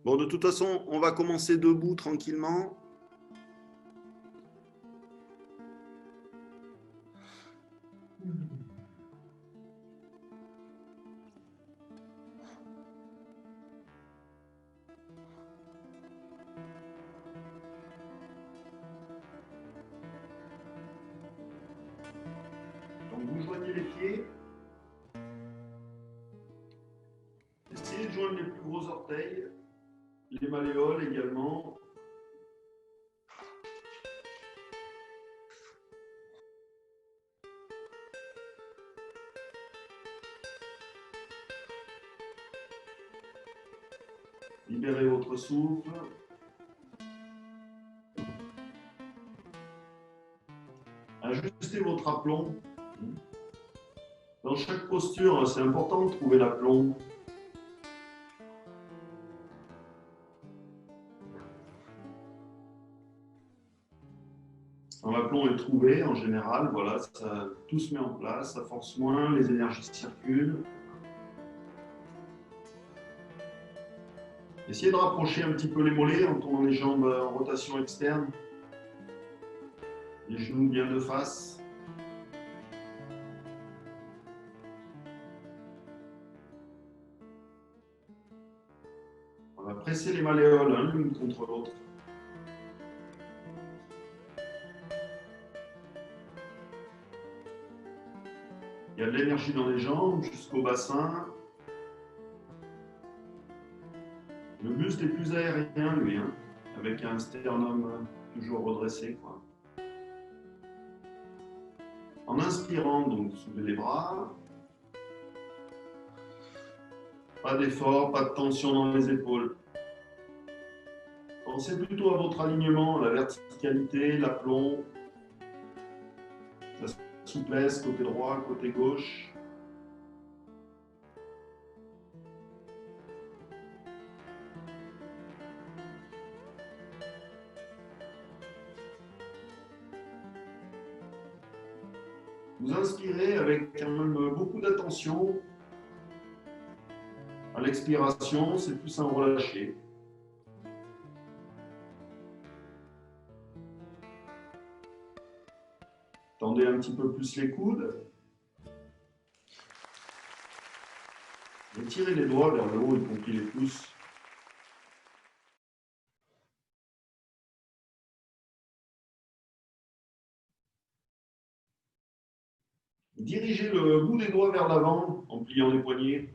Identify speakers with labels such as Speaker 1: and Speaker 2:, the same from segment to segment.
Speaker 1: Bon, de toute façon, on va commencer debout tranquillement. Donc vous joignez les pieds. Essayez de joindre les plus gros orteils, les malléoles également. Libérez votre souffle. Ajustez votre aplomb. Dans chaque posture, c'est important de trouver l'aplomb. Quand l'aplomb est trouvé, en général, voilà, tout se met en place, ça force moins, les énergies circulent. Essayez de rapprocher un petit peu les mollets en tournant les jambes en rotation externe. Les genoux bien de face. On va presser les malléoles l'une contre l'autre. Il y a de l'énergie dans les jambes jusqu'au bassin. Le buste est plus aérien, lui, avec un sternum toujours redressé, quoi. En inspirant, donc, soulevez les bras. Pas d'effort, pas de tension dans les épaules. Pensez plutôt à votre alignement, la verticalité, l'aplomb, la souplesse, côté droit, côté gauche. Vous inspirez avec quand même beaucoup d'attention. À l'expiration, c'est plus un relâcher. Tendez un petit peu plus les coudes. Et tirez les doigts vers le haut, y compris les pouces. Dirigez le bout des doigts vers l'avant en pliant les poignets.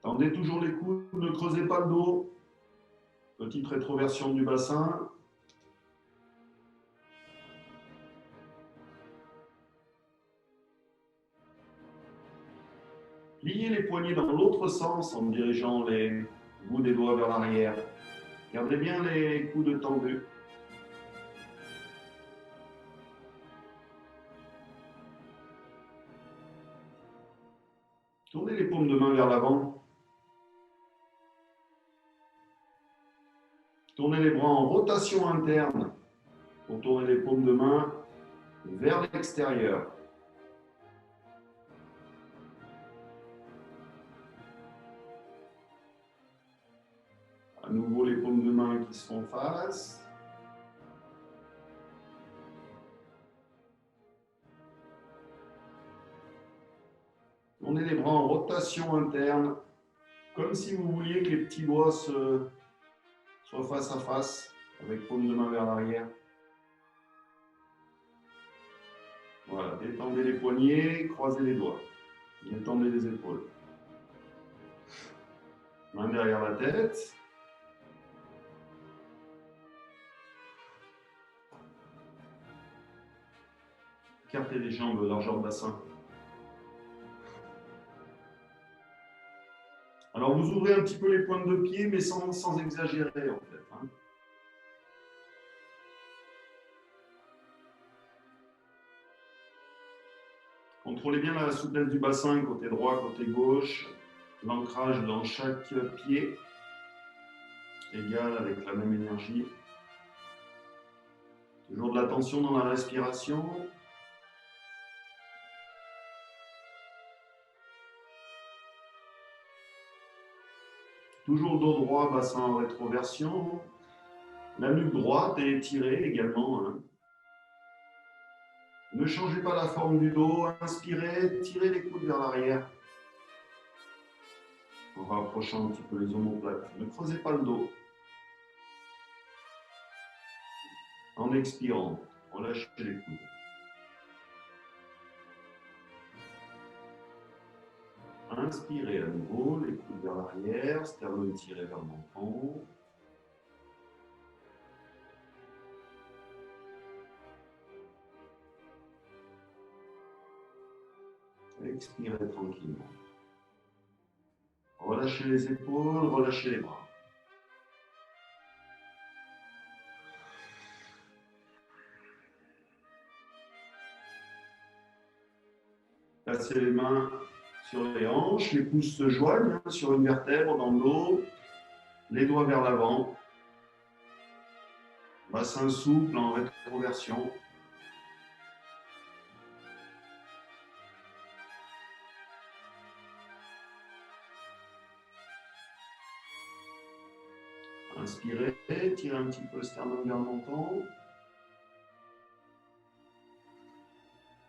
Speaker 1: Tendez toujours les coudes, ne creusez pas le dos. Petite rétroversion du bassin. Pliez les poignets dans l'autre sens en dirigeant les bouts des doigts vers l'arrière. Gardez bien les coudes tendus. Tournez les paumes de main vers l'avant. Tournez les bras en rotation interne pour tourner les paumes de main vers l'extérieur. À nouveau les paumes de main qui se font face. Tournez les bras en rotation interne, comme si vous vouliez que les petits doigts soient face à face, avec paume de main vers l'arrière. Voilà, détendez les poignets, croisez les doigts. Détendez les épaules. Main derrière la tête. Écartez les jambes, largeur de bassin. Alors vous ouvrez un petit peu les pointes de pied, mais sans exagérer en fait. Contrôlez bien la souplesse du bassin, côté droit, côté gauche. L'ancrage dans chaque pied, égal avec la même énergie. Toujours de la tension dans la respiration. Toujours dos droit, bassin en rétroversion. La nuque droite est étirée également. Hein. Ne changez pas la forme du dos. Inspirez, tirez les coudes vers l'arrière. En rapprochant un petit peu les omoplates. Ne creusez pas le dos. En expirant, relâchez les coudes. Inspirez à nouveau, les coudes vers l'arrière, sternum tiré vers le menton. Expirez tranquillement. Relâchez les épaules, relâchez les bras. Placez les mains sur les hanches, les pouces se joignent sur une vertèbre dans le dos, les doigts vers l'avant. Bassin souple en rétroversion. Inspirez, tirez un petit peu le sternum vers le menton.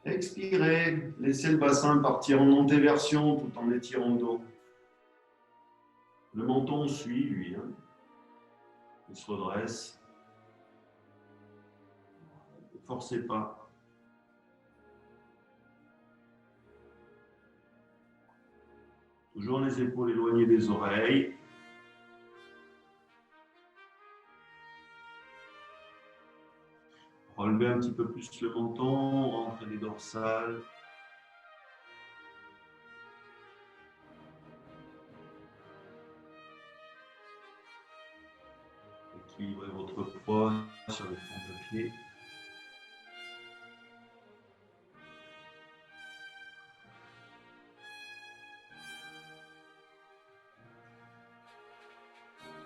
Speaker 1: Expirez, laissez le bassin partir en antéversion tout en étirant le dos. Le menton suit, lui. Hein. Il se redresse. Ne forcez pas. Toujours les épaules éloignées des oreilles. Relevez un petit peu plus le menton, rentrez les dorsales. Équilibrez votre poids sur les flancs de pied.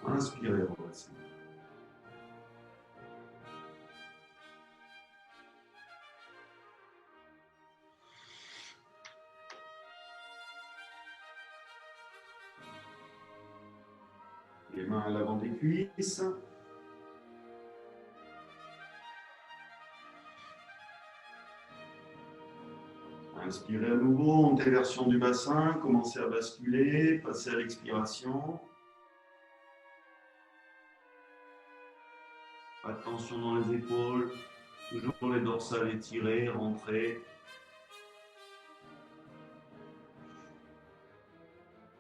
Speaker 1: Inspirez, relaxez. Les mains à l'avant des cuisses. Inspirez à nouveau, antéversion du bassin, commencez à basculer, passez à l'expiration. Attention dans les épaules, toujours les dorsales étirées, rentrez.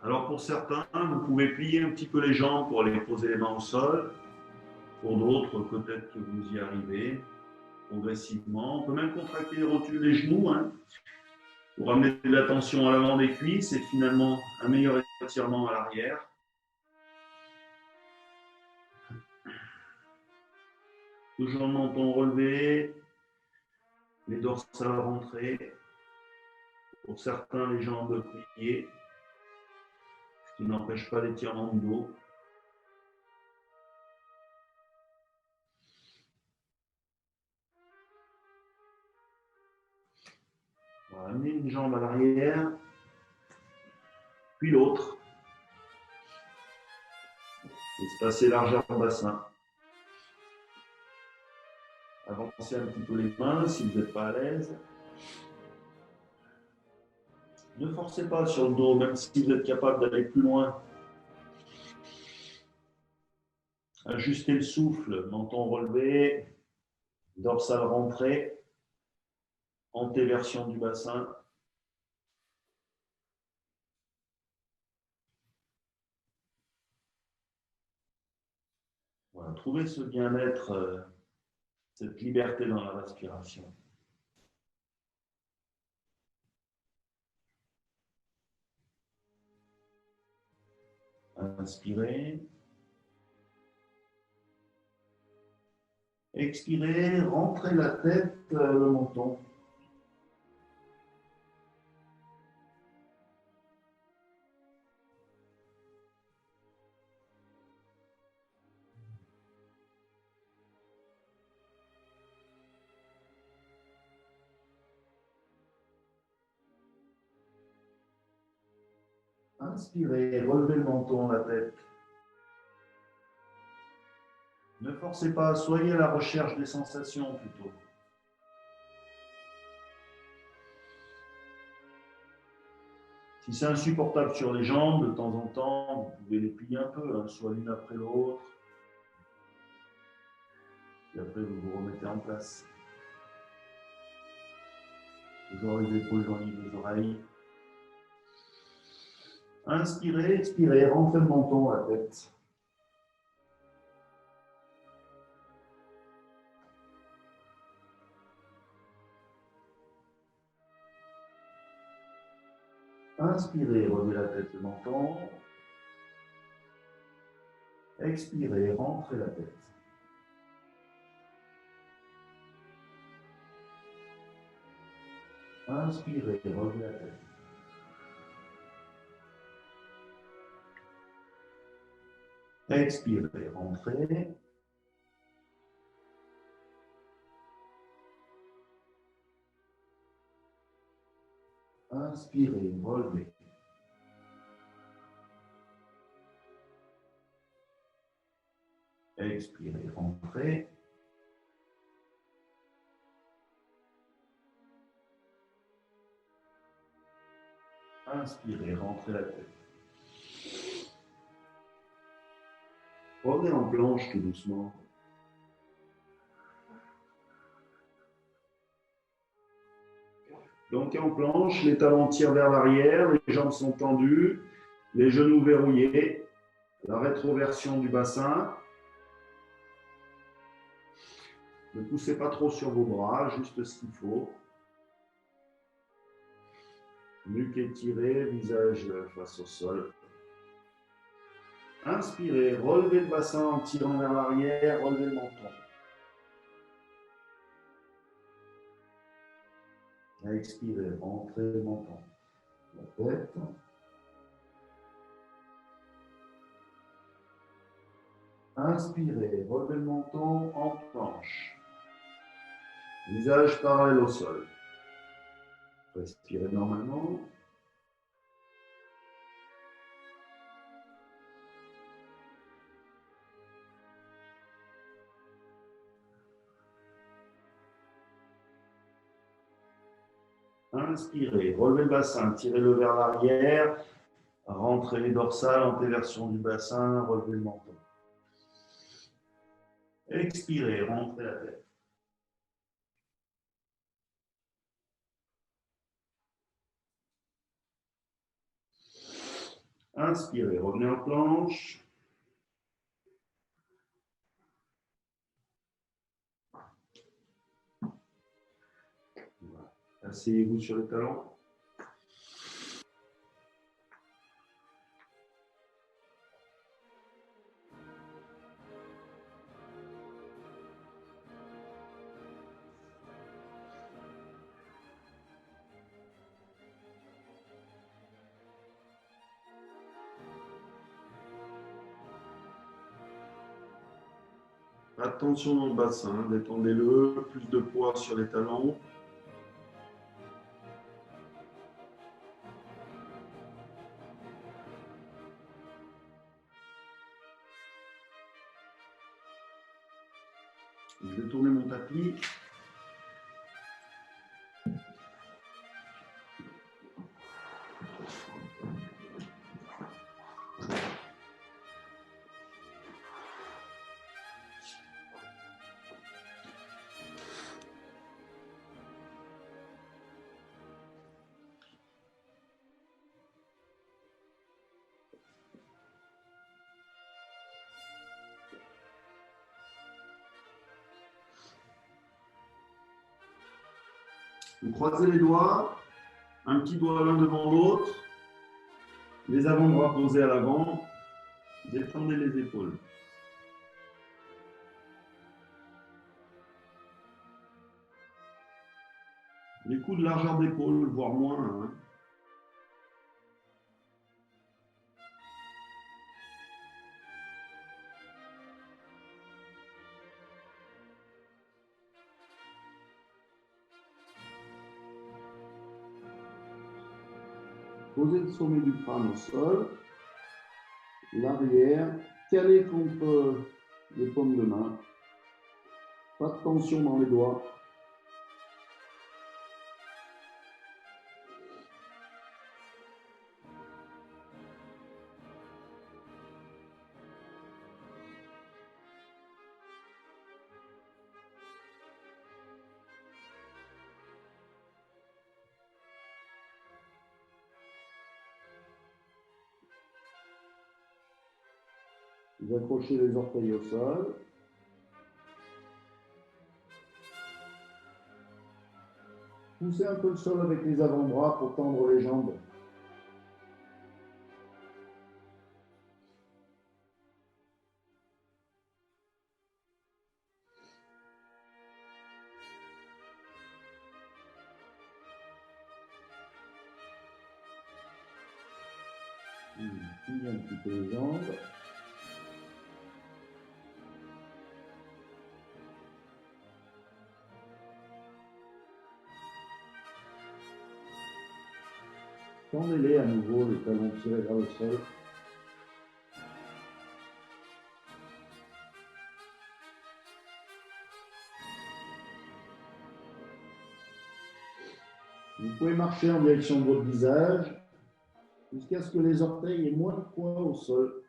Speaker 1: Alors pour certains, vous pouvez plier un petit peu les jambes pour aller poser les mains au sol. Pour d'autres, peut-être que vous y arrivez progressivement. On peut même contracter les rotules des genoux hein, pour amener de la tension à l'avant des cuisses et finalement un meilleur étirement à l'arrière. Toujours le menton relevé, les dorsales rentrées. Pour certains, les jambes pliées, ce qui n'empêche pas l'étirement du dos. On va amener une jambe à l'arrière, puis l'autre. Espacer largeur bassin. Avancez un petit peu les mains si vous n'êtes pas à l'aise. Ne forcez pas sur le dos, même si vous êtes capable d'aller plus loin. Ajustez le souffle, menton relevé, dorsale rentrée, antéversion du bassin. Voilà, trouvez ce bien-être, cette liberté dans la respiration. Inspirez. Expirez, rentrez la tête, le menton. Inspirez, relevez le menton, la tête. Ne forcez pas, soyez à la recherche des sensations plutôt. Si c'est insupportable sur les jambes, de temps en temps, vous pouvez les plier un peu, hein, soit l'une après l'autre. Et après, vous vous remettez en place. Toujours les épaules joignées des oreilles. Inspirez, expirez, rentrez le menton à la tête. Inspirez, relevez la tête, le menton. Expirez, rentrez la tête. Inspirez, relevez la tête. Expirez, rentrez. Inspirez, relevez. Expirez, rentrez. Inspirez, rentrez la tête. Revenez en planche tout doucement. Donc en planche, les talons tirent vers l'arrière, les jambes sont tendues, les genoux verrouillés, la rétroversion du bassin. Ne poussez pas trop sur vos bras, juste ce qu'il faut. Nuque étirée, visage face au sol. Inspirez, relevez le bassin en tirant vers l'arrière, relevez le menton. Expirez, rentrez le menton. La tête. Inspirez, relevez le menton en planche. Visage parallèle au sol. Respirez normalement. Inspirez, relevez le bassin, tirez-le vers l'arrière, rentrez les dorsales, antéversion du bassin, relevez le menton. Expirez, rentrez la tête. Inspirez, revenez en planche. Voilà. Asseyez-vous sur les talons. Attention dans le bassin, détendez-le, plus de poids sur les talons. Je vais tourner mon tapis. Vous croisez les doigts, un petit doigt l'un devant l'autre, les avant-bras posés à l'avant, détendez les épaules. Les coups de largeur d'épaule, voire moins. Hein. Posez le sommet du crâne au sol, l'arrière, calé contre les paumes de main. Pas de tension dans les doigts. Vous accrochez les orteils au sol. Poussez un peu le sol avec les avant-bras pour tendre les jambes. Pliez un petit peu les jambes. Tendez-les à nouveau, les talons tirés vers le sol. Vous pouvez marcher en direction de votre visage jusqu'à ce que les orteils aient moins de poids au sol.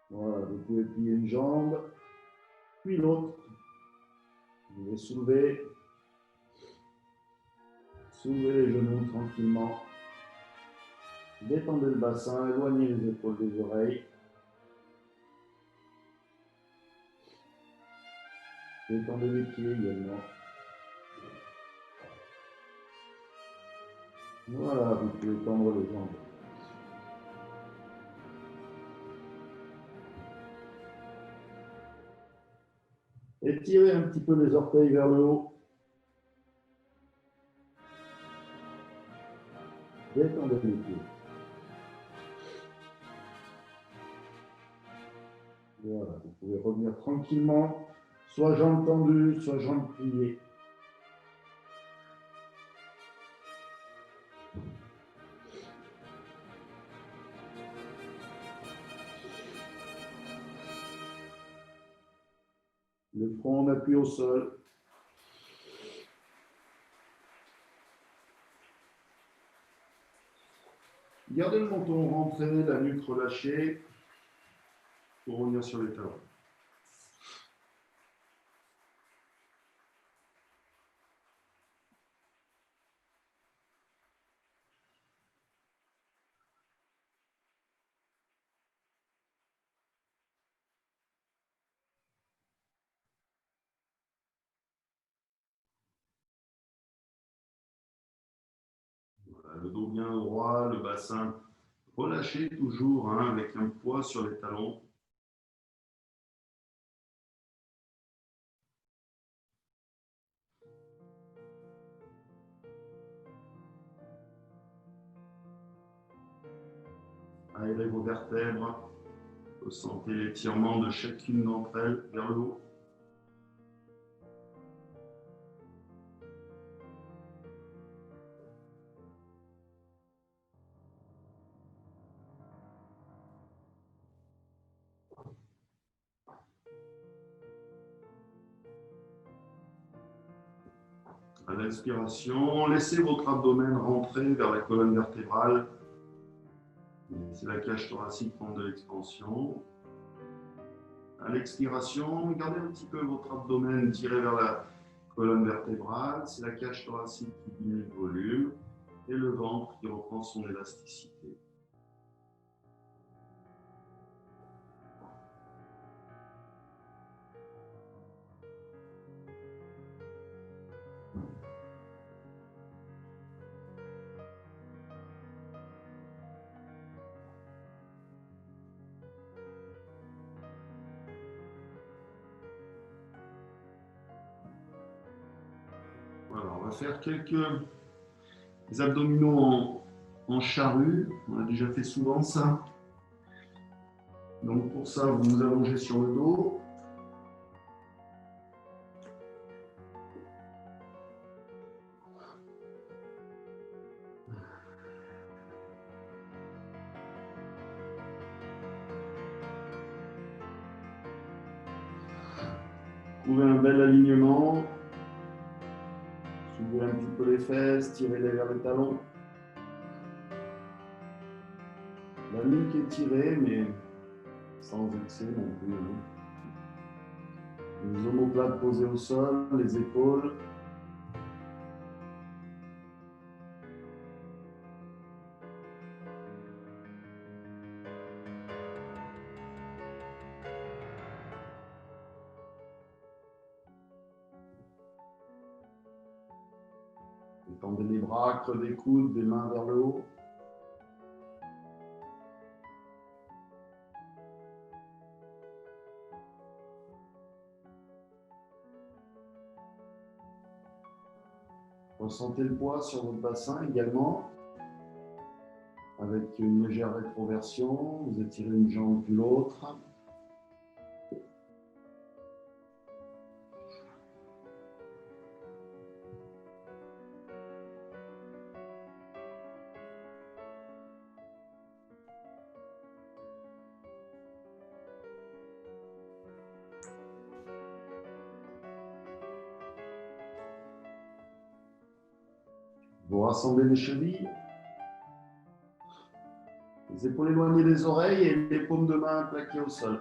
Speaker 1: Voilà, vous pouvez plier une jambe, puis l'autre. Vous les soulevez. Soulevez les genoux tranquillement. Détendez le bassin, éloignez les épaules des oreilles. Détendez les pieds également. Voilà, vous pouvez tendre les jambes. Étirez un petit peu les orteils vers le haut. Détendez les pieds. Voilà, vous pouvez revenir tranquillement, soit jambes tendues, soit jambes pliées. Le front en appui au sol. Gardez le menton rentré, la nuque relâchée pour revenir sur les talons. Voilà, le dos bien droit, le bassin relâché toujours, avec un poids sur les talons. Aérez vos vertèbres. Ressentez l'étirement de chacune d'entre elles vers le haut. À l'inspiration, laissez votre abdomen rentrer vers la colonne vertébrale. Laissez la cage thoracique prendre de l'expansion. À l'expiration, gardez un petit peu votre abdomen tiré vers la colonne vertébrale. C'est la cage thoracique qui diminue de volume et le ventre qui reprend son élasticité. Voilà, on va faire quelques abdominaux en charrue. On a déjà fait souvent ça. Donc pour ça, vous vous allongez sur le dos.
Speaker 2: Trouvez un bel alignement. Soulevez un petit peu les fesses, tirez-les vers les talons. La nuque est tirée, mais sans excès non plus. Les omoplates posées au sol, les épaules. Étendez les bras, creux des coudes, des mains vers le haut. Ressentez le poids sur votre bassin également, avec une légère rétroversion. Vous étirez une jambe puis l'autre. Vous rassemblez les chevilles, les épaules éloignées des oreilles et les paumes de main plaquées au sol.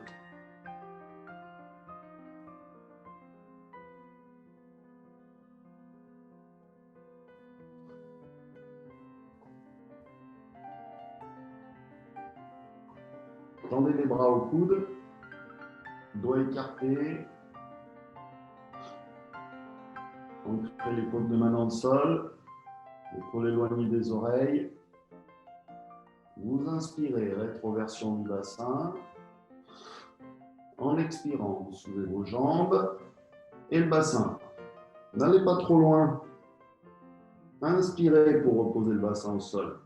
Speaker 2: Tendez les bras au coude, doigts écartés. Ancrez les paumes de main dans le sol, épaules éloignées des oreilles. Vous inspirez, rétroversion du bassin. En expirant, vous soulevez vos jambes et le bassin. N'allez pas trop loin. Inspirez pour reposer le bassin au sol.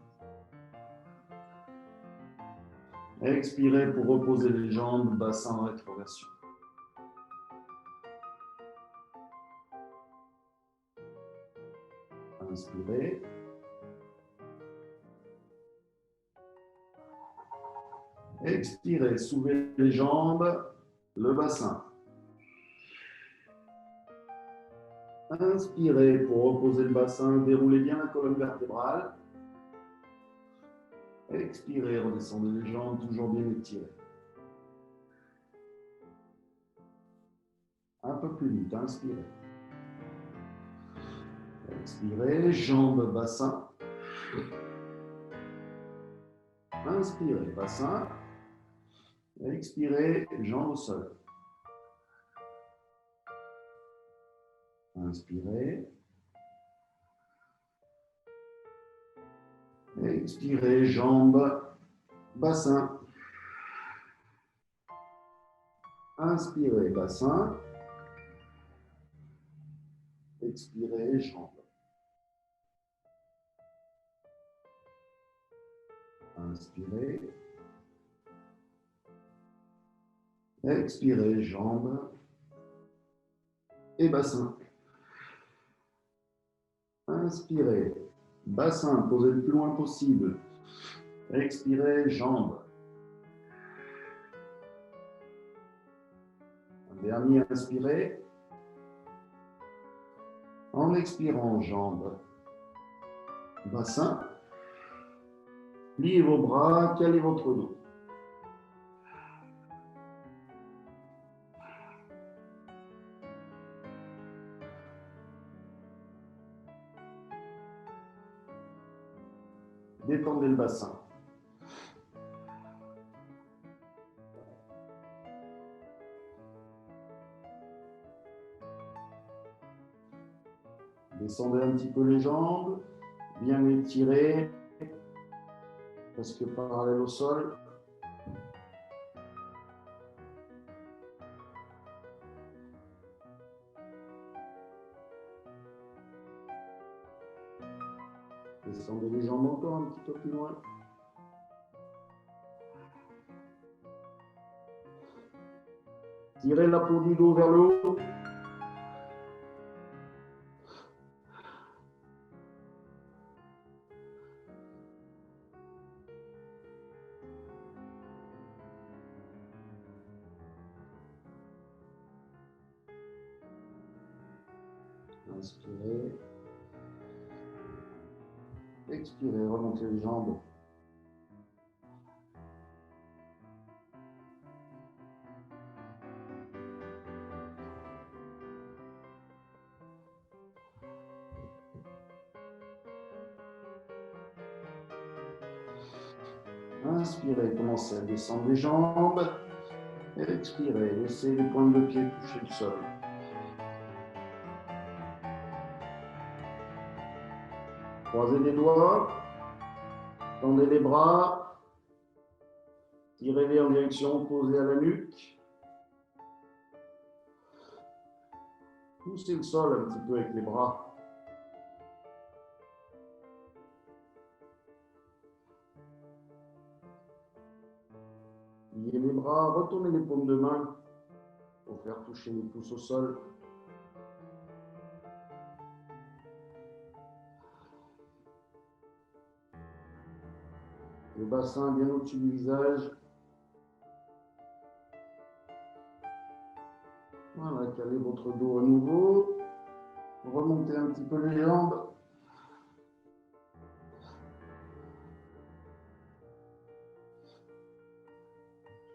Speaker 2: Expirez pour reposer les jambes, bassin en rétroversion. Inspirez. Expirez, soulevez les jambes, le bassin. Inspirez pour reposer le bassin, déroulez bien la colonne vertébrale. Expirez, redescendez les jambes, toujours bien étirées. Un peu plus vite, inspirez. Expirez, jambes, bassin. Inspirez, bassin. Expirez, jambes au sol. Inspirez. Expirez, jambes, bassin. Inspirez, bassin. Expirez, jambes. Inspirez. Expirez, jambes et bassin. Inspirez, bassin, posez le plus loin possible. Expirez, jambes. Un dernier, inspirez. En expirant, jambes, bassin. Pliez vos bras, calez votre dos. Détendez le bassin. Descendez un petit peu les jambes, bien étirées, presque parallèles au sol. Descendez les jambes encore un petit peu plus loin. Tirez la peau du dos vers le haut. Inspirez. Expirez, remontez les jambes. Inspirez, commencez à descendre les jambes. Expirez, laissez les pointes de pied toucher le sol. Croisez les doigts, tendez les bras, tirez-les en direction opposée à la nuque. Poussez le sol un petit peu avec les bras. Pliez les bras, retournez les paumes de main pour faire toucher les pouces au sol. Le bassin bien au-dessus du visage. Voilà, calez votre dos à nouveau. Remontez un petit peu les jambes.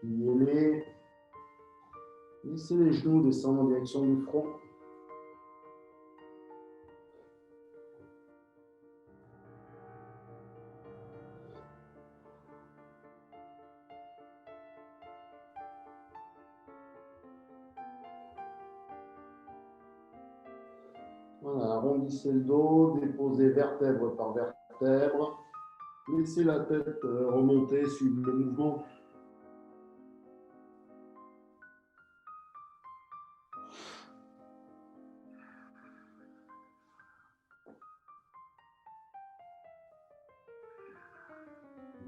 Speaker 2: Pliez-les. Laissez les genoux descendre en direction du front. Voilà, arrondissez le dos, déposez vertèbre par vertèbre. Laissez la tête remonter, suivre le mouvement.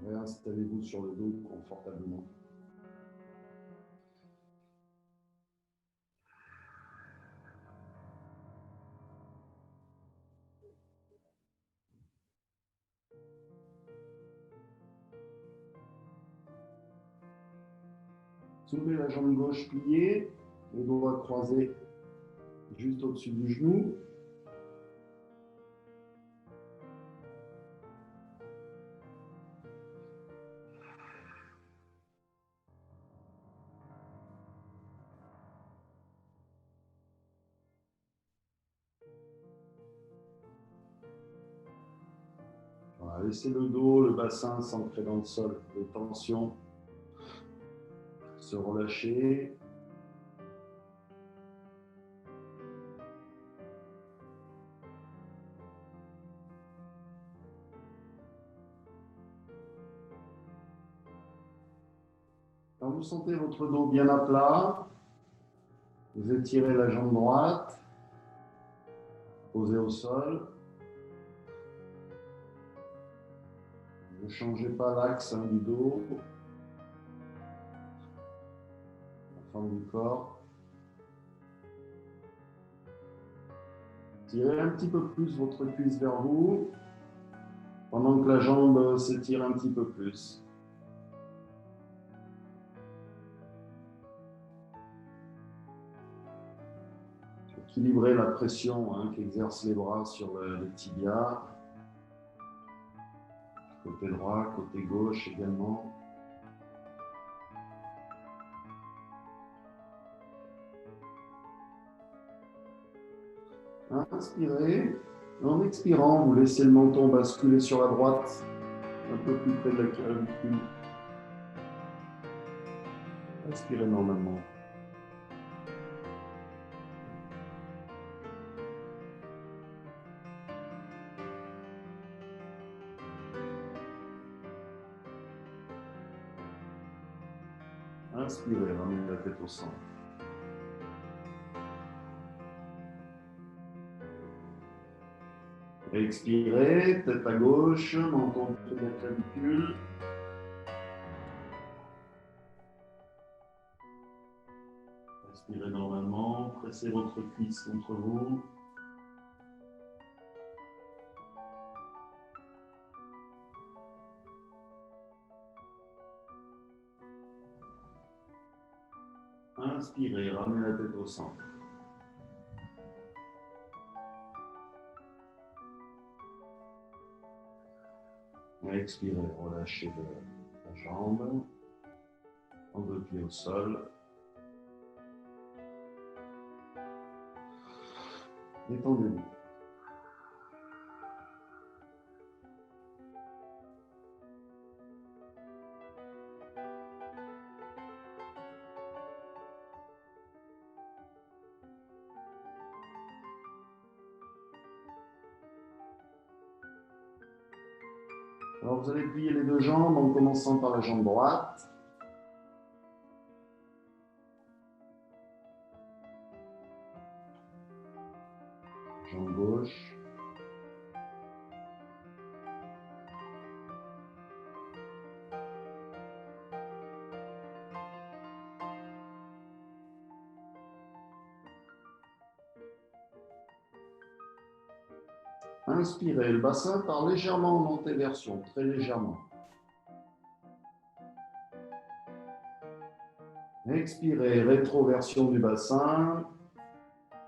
Speaker 2: Réinstallez-vous sur le dos confortablement. Soulevez la jambe gauche pliée, les doigts croisés juste au-dessus du genou. Voilà, laissez le dos, le bassin s'ancrer dans le sol. Les tensions se relâcher. Quand vous sentez votre dos bien à plat, vous étirez la jambe droite, posée au sol. Ne changez pas l'axe du dos, la forme du corps. Tirez un petit peu plus votre cuisse vers vous, pendant que la jambe s'étire un petit peu plus. Équilibrez la pression qu'exercent les bras sur les tibias. Côté droit, côté gauche également. Inspirez. En expirant, vous laissez le menton basculer sur la droite, un peu plus près de la clavicule. Inspirez normalement. Inspirez, ramenez la tête au centre. Expirez, tête à gauche, menton près de la clavicule. Inspirez normalement, pressez votre cuisse contre vous. Inspirez, ramenez la tête au centre. Expirez, relâchez la jambe. En 2 pieds au sol. Détendez-vous. Alors vous allez plier les 2 jambes en commençant par la jambe droite. Jambe gauche. Inspirez, le bassin part légèrement en antéversion, très légèrement. Expirez, rétroversion du bassin.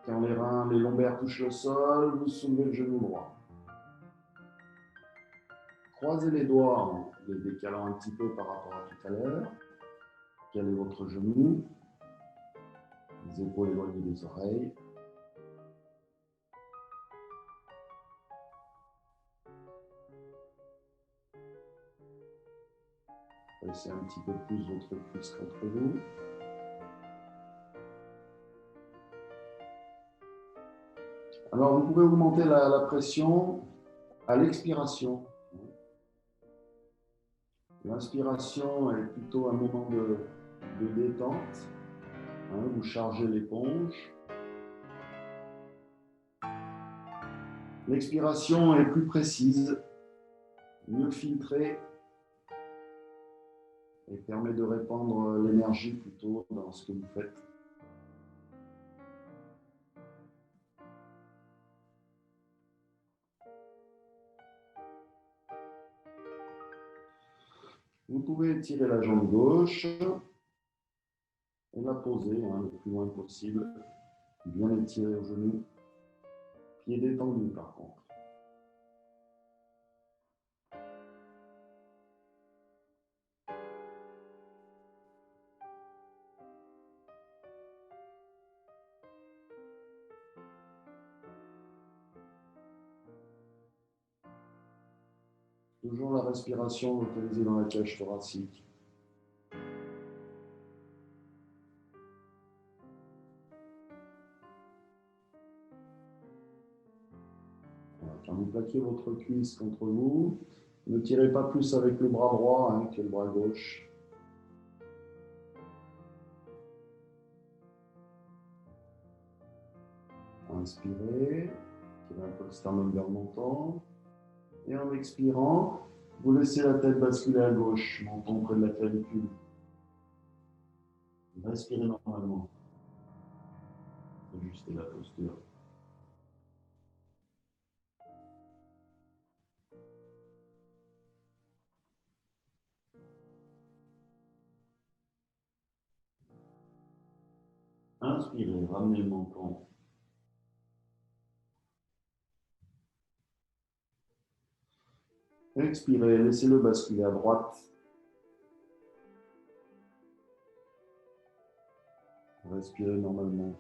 Speaker 2: Quand les reins, les lombaires touchent le sol, vous soulevez le genou droit. Croisez les doigts en les décalant un petit peu par rapport à tout à l'heure. Calez votre genou. Les épaules éloignées des oreilles. Laissez un petit peu plus votre cuisse contre vous. Alors, vous pouvez augmenter la pression à l'expiration. L'inspiration est plutôt un moment de détente. Vous chargez l'éponge. L'expiration est plus précise, mieux filtrée et permet de répandre l'énergie plutôt dans ce que vous faites. Vous pouvez étirer la jambe gauche et la poser le plus loin possible. Bien étirer au genou. Pied détendu par contre. Toujours la respiration localisée dans la cage thoracique. Quand vous plaquez votre cuisse contre vous, ne tirez pas plus avec le bras droit que le bras gauche. Inspirez, tirez un peu le sternum vers le menton. Et en expirant, vous laissez la tête basculer à gauche, menton près de la clavicule. Respirez normalement. Ajustez la posture. Inspirez, ramenez le menton. Expirez, laissez-le basculer à droite. Respirez normalement.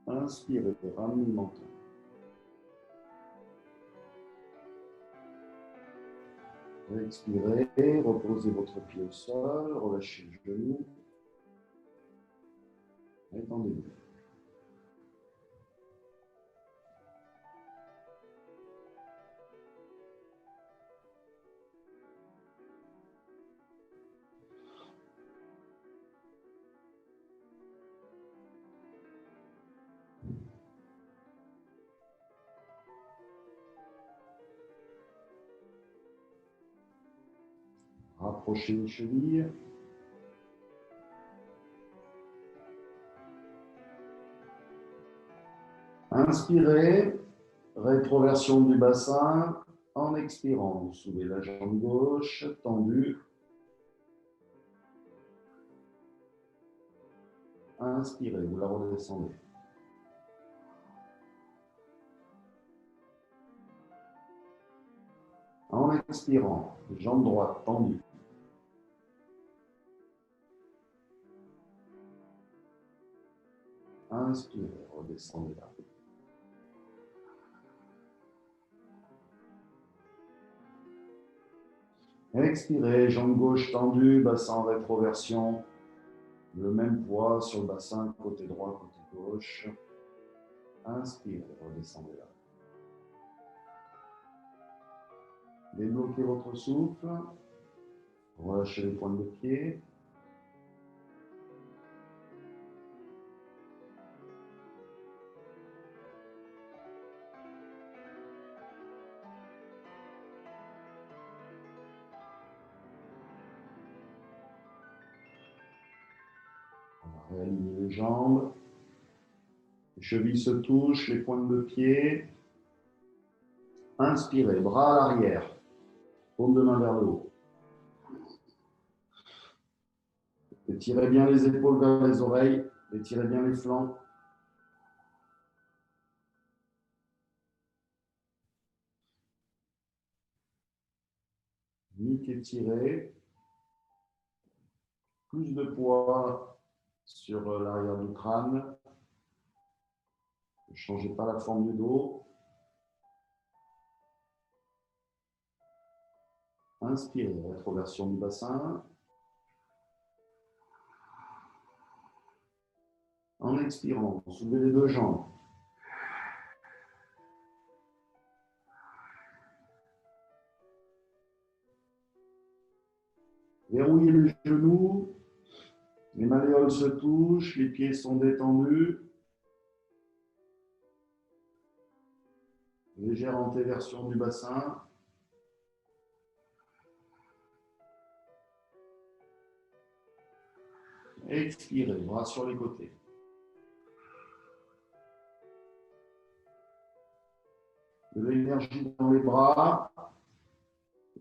Speaker 2: Inspirez, ramenez le menton. Expirez, reposez votre pied au sol, relâchez le genou. Étendez-vous. Rapprochez les chevilles. Inspirez, Rétroversion du bassin. En expirant, vous soulevez la jambe gauche, tendue. Inspirez, vous la redescendez. En expirant, jambe droite tendue. Inspirez, redescendez là. Expirez, jambe gauche tendue, bassin en rétroversion. Le même poids sur le bassin, côté droit, côté gauche. Inspirez, redescendez là. Débloquez votre souffle. Relâchez les pointes de pied. On va réaligner les jambes. Les chevilles se touchent, les pointes de pied. Inspirez, bras à l'arrière. Paume de main vers le haut. Étirez bien les épaules vers les oreilles. Étirez bien les flancs. Nuque étirée. Plus de poids sur l'arrière du crâne. Ne changez pas la forme du dos. Inspirez, rétroversion du bassin. En expirant, soulevez les deux jambes. Verrouillez les genoux. Les malléoles se touchent, les pieds sont détendus. Légère antéversion du bassin. Expirez, bras sur les côtés. De l'énergie dans les bras,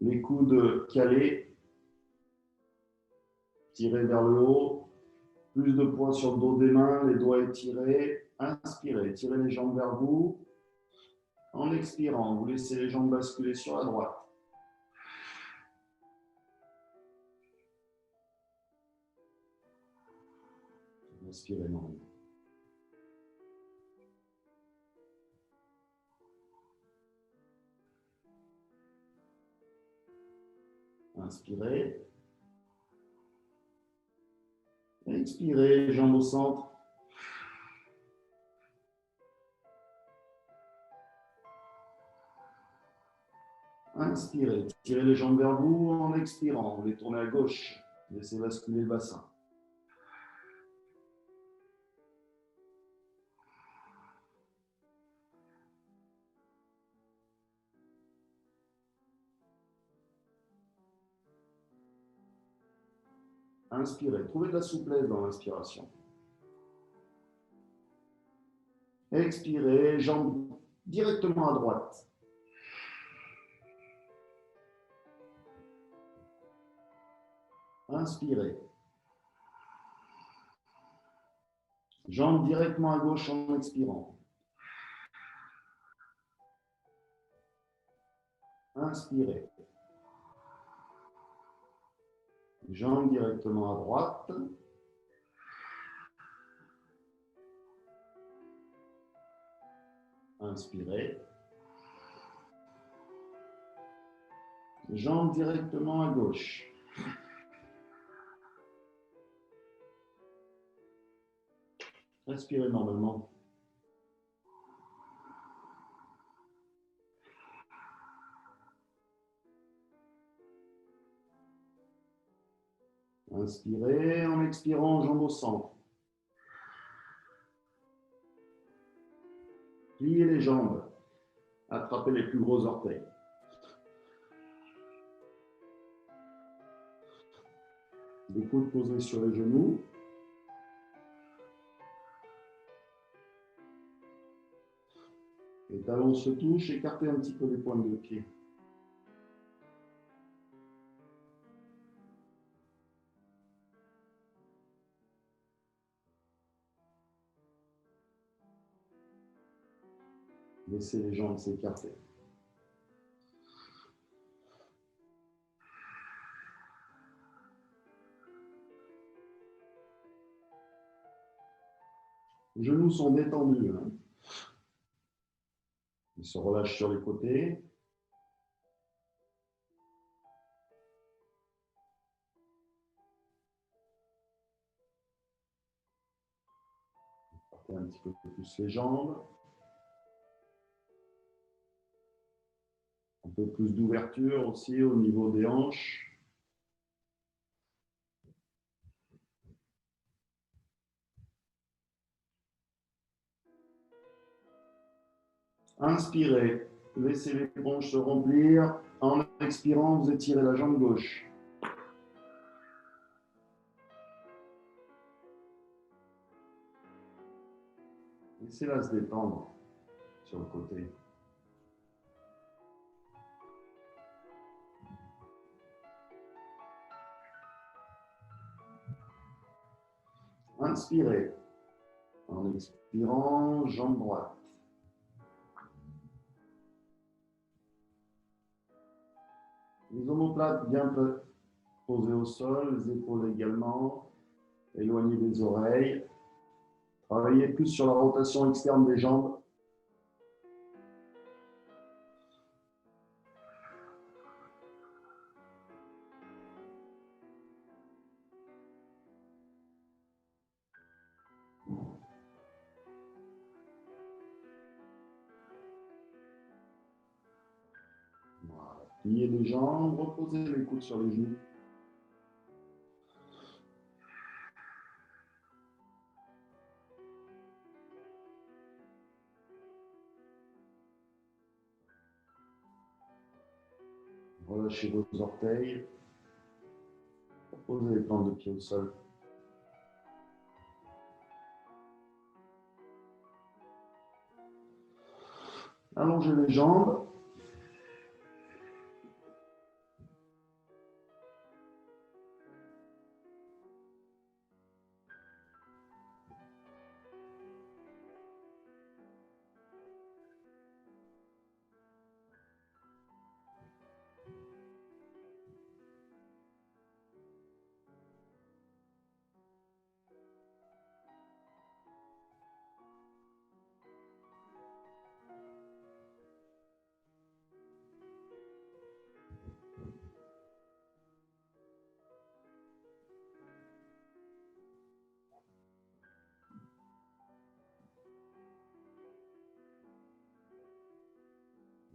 Speaker 2: les coudes calés, tirez vers le haut. Plus de poids sur le dos des mains, les doigts étirés. Inspirez, tirez les jambes vers vous. En expirant, vous laissez les jambes basculer sur la droite. Inspirez normalement. Inspirez. Expirez, jambes au centre. Inspirez, tirez les jambes vers vous en expirant. Vous les tournez à gauche. Laissez basculer le bassin. Inspirez, trouvez de la souplesse dans l'inspiration. Expirez, jambes directement à droite. Inspirez. Jambes directement à gauche en expirant. Inspirez. Jambes directement à droite. Inspirez. Jambes directement à gauche. Respirez normalement. Inspirez, en expirant, jambes au centre. Pliez les jambes. Attrapez les plus gros orteils. Les coudes posés sur les genoux. Les talons se touchent, écartez un petit peu les pointes de pied. Laissez les jambes s'écarter. Les genoux sont détendus. Ils se relâchent sur les côtés. Partez un petit peu plus les jambes. Un peu plus d'ouverture aussi au niveau des hanches. Inspirez, laissez les bronches se remplir. En expirant, vous étirez la jambe gauche. Laissez-la se détendre sur le côté. Inspirez. En expirant, jambe droite. Les omoplates bien posées au sol, les épaules également. Éloignez des oreilles. Travaillez plus sur la rotation externe des jambes. Voilà. Pliez les jambes, reposez les coudes sur les genoux. Relâchez vos orteils. Posez les plantes de pied au sol. Allongez les jambes.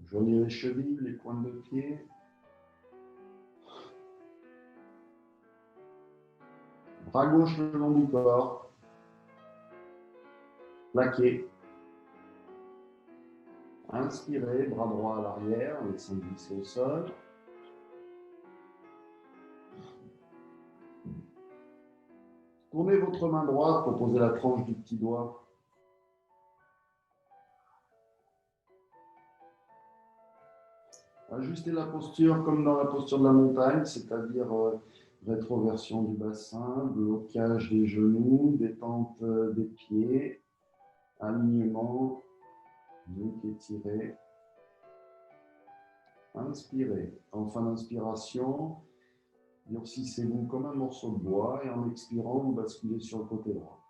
Speaker 2: Joignez les chevilles, les pointes de pied. Bras gauche le long du corps. Plaqué. Inspirez, bras droit à l'arrière, laissant glisser au sol. Tournez votre main droite pour poser la tranche du petit doigt. Ajustez la posture comme dans la posture de la montagne, c'est-à-dire rétroversion du bassin, blocage des genoux, détente des pieds, alignement, nuque étirée. Inspirez. En fin d'inspiration, durcissez-vous comme un morceau de bois et en expirant, vous basculez sur le côté droit.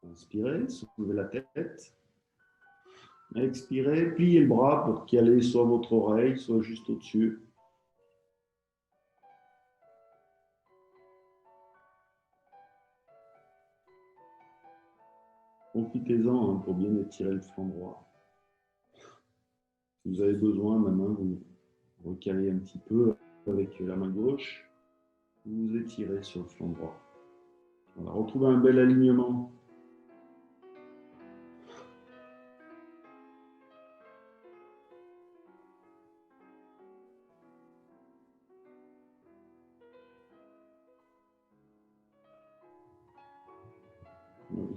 Speaker 2: Inspirez, soulevez la tête. Expirez, pliez le bras pour qu'il aille soit à votre oreille, soit juste au-dessus. Profitez-en pour bien étirer le flanc droit. Si vous avez besoin, maintenant, vous recalez un petit peu avec la main gauche. Vous étirez sur le flanc droit. Voilà, retrouvez un bel alignement.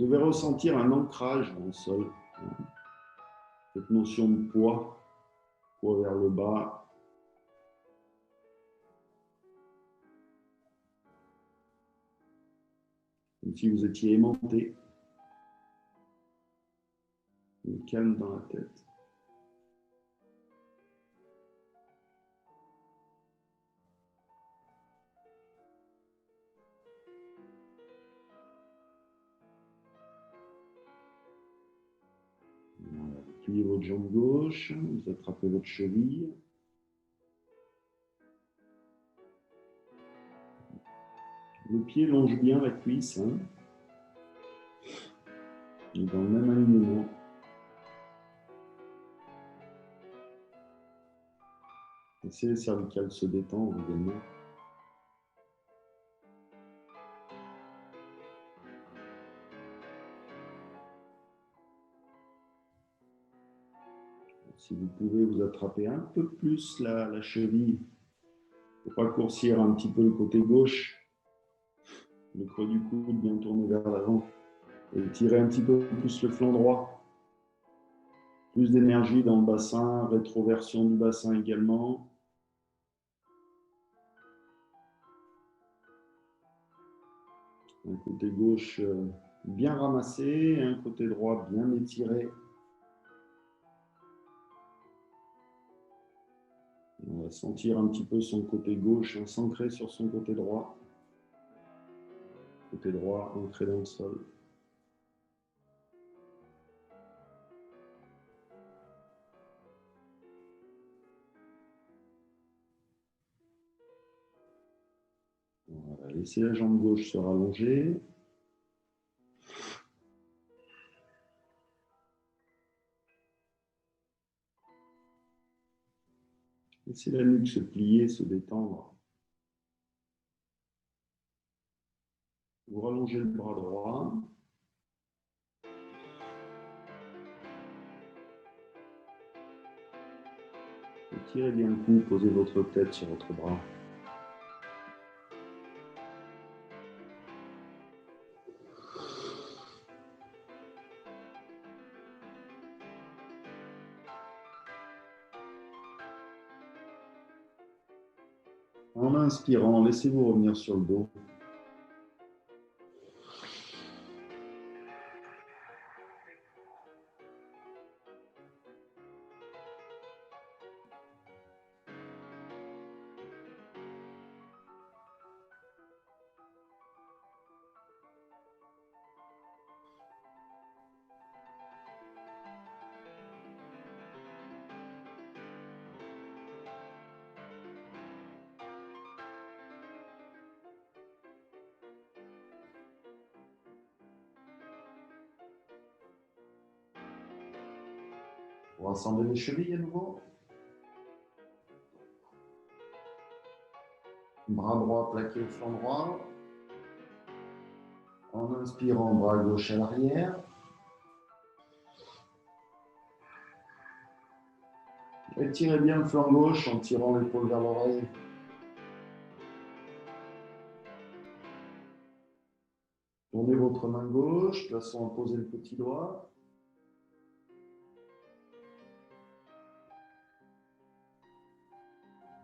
Speaker 2: devez ressentir un ancrage dans le sol. Cette notion de poids vers le bas. Comme si vous étiez aimanté. Un calme dans la tête. Voilà. Vous pliez votre jambe gauche, vous attrapez votre cheville. Le pied longe bien la cuisse. Hein. Et dans le même alignement. Laissez les cervicales se détendre également. Si vous pouvez vous attraper un peu plus la cheville, pour raccourcir un petit peu le côté gauche, le creux du coude bien tourné vers l'avant, et tirer un petit peu plus le flanc droit. Plus d'énergie dans le bassin, rétroversion du bassin également. Un côté gauche bien ramassé, un côté droit bien étiré. On va sentir un petit peu son côté gauche s'ancrer sur son côté droit. Côté droit ancré dans le sol. Voilà, laissez la jambe gauche se rallonger. Laissez la nuque se plier, se détendre. Vous rallongez le bras droit. Tirez bien le cou, posez votre tête sur votre bras. En inspirant, laissez-vous revenir sur le dos. Vous rassemblez les chevilles à nouveau. Bras droit plaqué au flanc droit. En inspirant, bras gauche à l'arrière. Étirez bien le flanc gauche en tirant l'épaule vers l'oreille. Tournez votre main gauche, de façon à poser le petit doigt.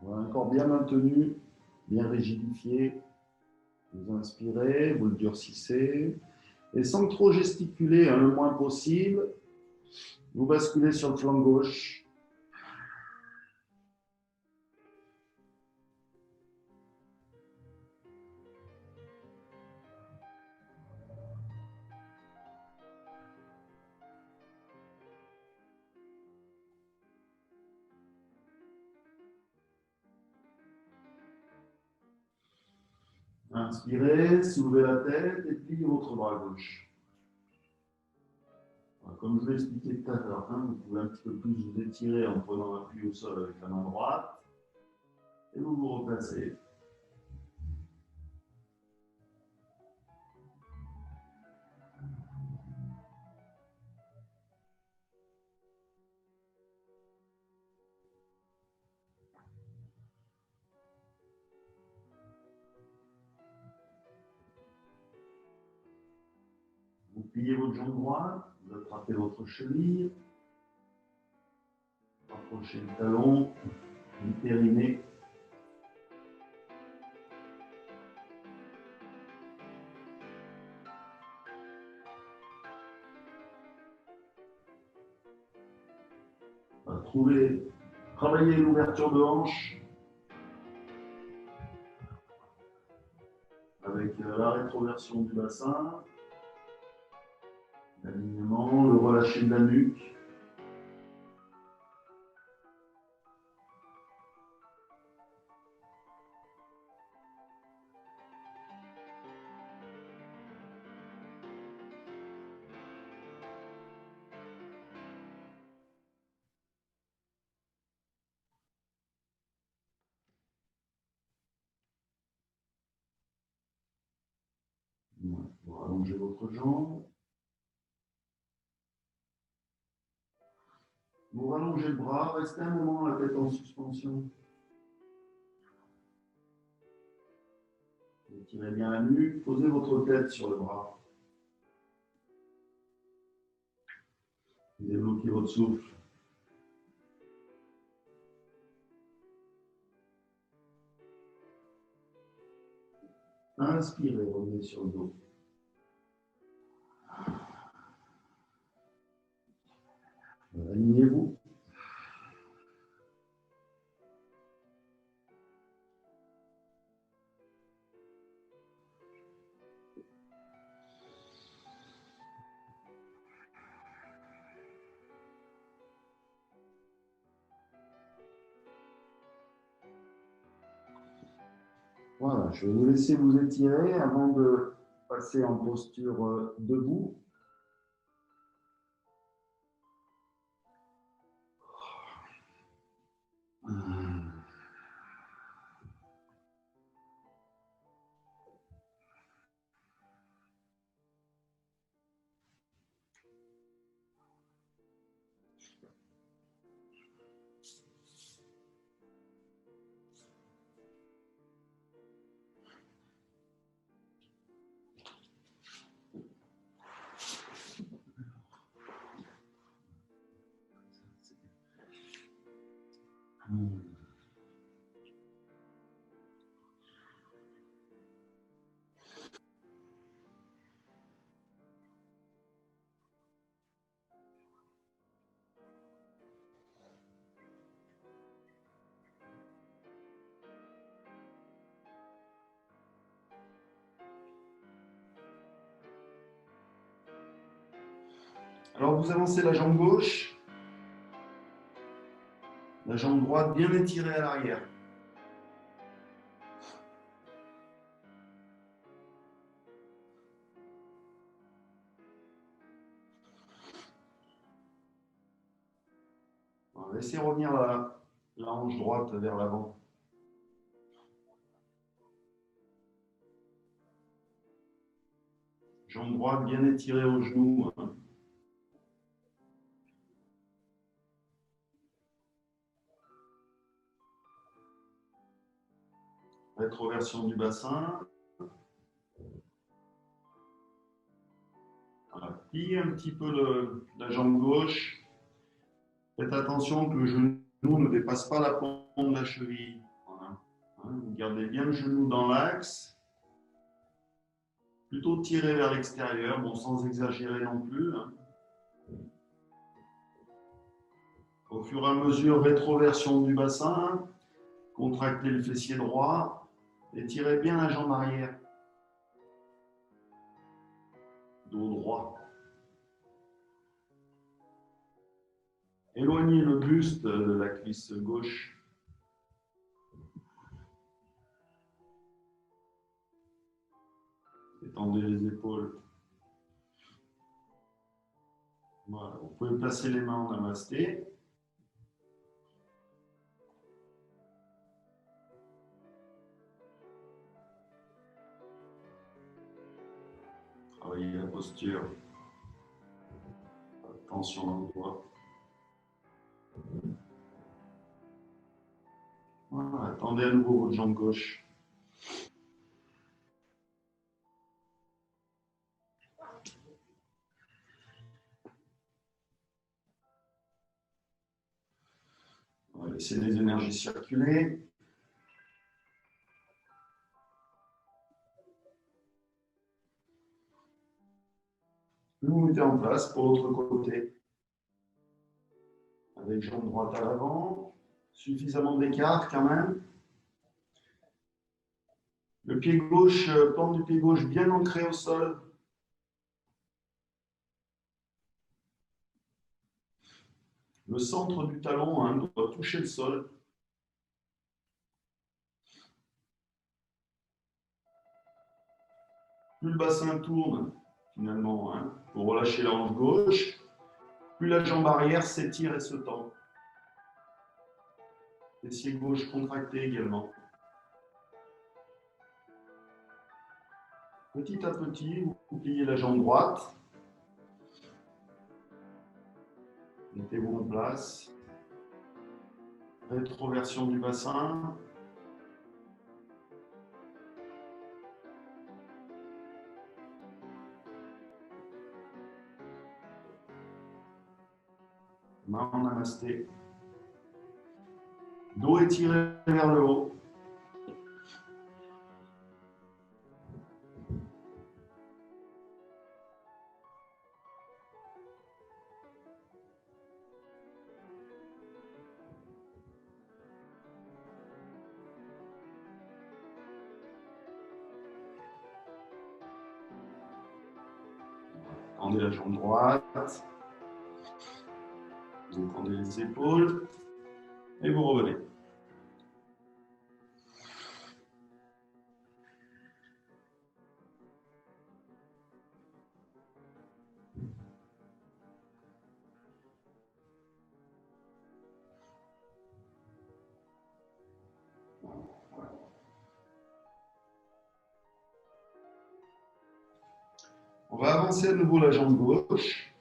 Speaker 2: Voilà, un corps bien maintenu, bien rigidifié. Vous inspirez, vous le durcissez. Et sans trop gesticuler, le moins possible, vous basculez sur le flanc gauche. Inspirez, soulevez la tête et pliez votre bras gauche. Comme je vous l'ai expliqué tout à l'heure, vous pouvez un petit peu plus vous étirer en prenant appui au sol avec la main droite. Et vous vous replacez. Vous Pliez votre jambe droite, vous attrapez votre cheville, rapprochez le talon, du périnée. Travaillez l'ouverture de hanche avec la rétroversion du bassin, l'alignement, le relâcher de la nuque. Vous allongez votre jambe. Vous rallongez le bras, restez un moment la tête en suspension. Étirez bien la nuque, posez votre tête sur le bras. Débloquez votre souffle. Inspirez, revenez sur le dos. Alignez-vous. Voilà, je vais vous laisser vous étirer avant de passer en posture debout. Alors vous avancez la jambe gauche, la jambe droite bien étirée à l'arrière. Laissez revenir la hanche droite vers l'avant. Jambe droite bien étirée au genou. Rétroversion du bassin. Voilà. Pliez un petit peu la jambe gauche. Faites attention que le genou ne dépasse pas la pointe de la cheville. Voilà. Vous gardez bien le genou dans l'axe. Plutôt tiré vers l'extérieur, bon, sans exagérer non plus. Au fur et à mesure, rétroversion du bassin. Contractez le fessier droit. Étirez bien la jambe arrière. Dos droit. Éloignez le buste de la cuisse gauche. Étendez les épaules. Voilà. Vous pouvez placer les mains en namasté. Travaillez la posture. Attention dans le doigt. Voilà. Tendez à nouveau votre jambe gauche. On va laisser les énergies circuler. Vous mettez en place pour l'autre côté. Avec jambe droite à l'avant. Suffisamment d'écart quand même. Le pied gauche, plante du pied gauche bien ancré au sol. Le centre du talon doit toucher le sol. Plus le bassin tourne, finalement, pour relâcher la hanche gauche, plus la jambe arrière s'étire et se tend. Fessier gauche contracté également. Petit à petit, vous pliez la jambe droite. Mettez-vous en place. Rétroversion du bassin. Main en namasté. Dos étiré vers le haut. Tendez la jambe droite. Vous tendez les épaules. Et vous revenez. On va avancer à nouveau la jambe gauche.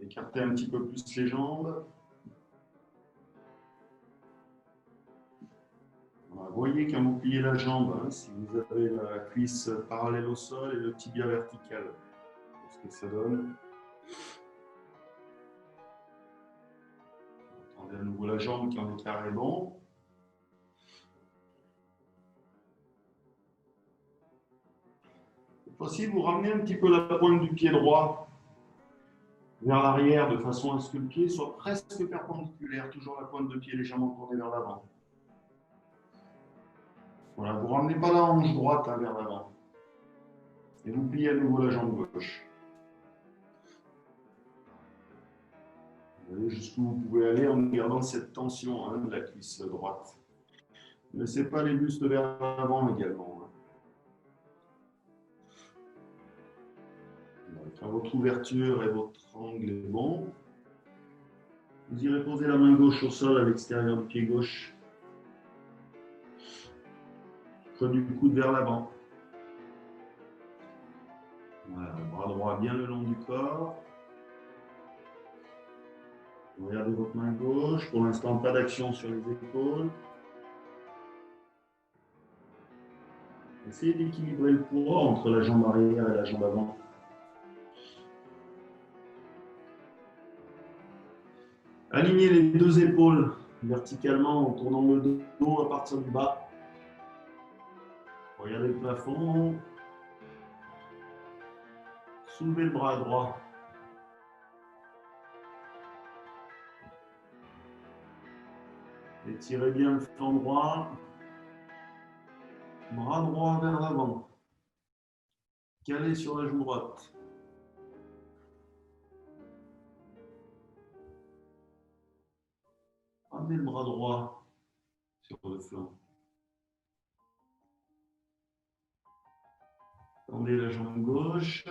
Speaker 2: Écartez un petit peu plus les jambes. Voilà, voyez quand vous pliez la jambe, si vous avez la cuisse parallèle au sol et le tibia vertical. C'est ce que ça donne. Tendez à nouveau la jambe quand l'écart est bon. Cette fois-ci, vous ramenez un petit peu la pointe du pied droit vers l'arrière de façon à ce que le pied soit presque perpendiculaire, toujours la pointe de pied légèrement tournée vers l'avant. Voilà, vous ne ramenez pas la hanche droite vers l'avant. Et vous pliez à nouveau la jambe gauche. Vous voyez jusqu'où vous pouvez aller en gardant cette tension de la cuisse droite. Ne laissez pas les bustes vers l'avant également. Quand votre ouverture et votre angle est bon, vous irez poser la main gauche au sol à l'extérieur du pied gauche. Creux du coude vers l'avant. Voilà, le bras droit bien le long du corps. Regardez votre main gauche. Pour l'instant, pas d'action sur les épaules. Essayez d'équilibrer le poids entre la jambe arrière et la jambe avant. Alignez les deux épaules verticalement en tournant le dos à partir du bas. Regardez le plafond. Soulevez le bras droit. Étirez bien le flanc droit. Bras droit vers l'avant. Calé sur la joue droite. Ramenez le bras droit sur le flanc. Tendez la jambe gauche.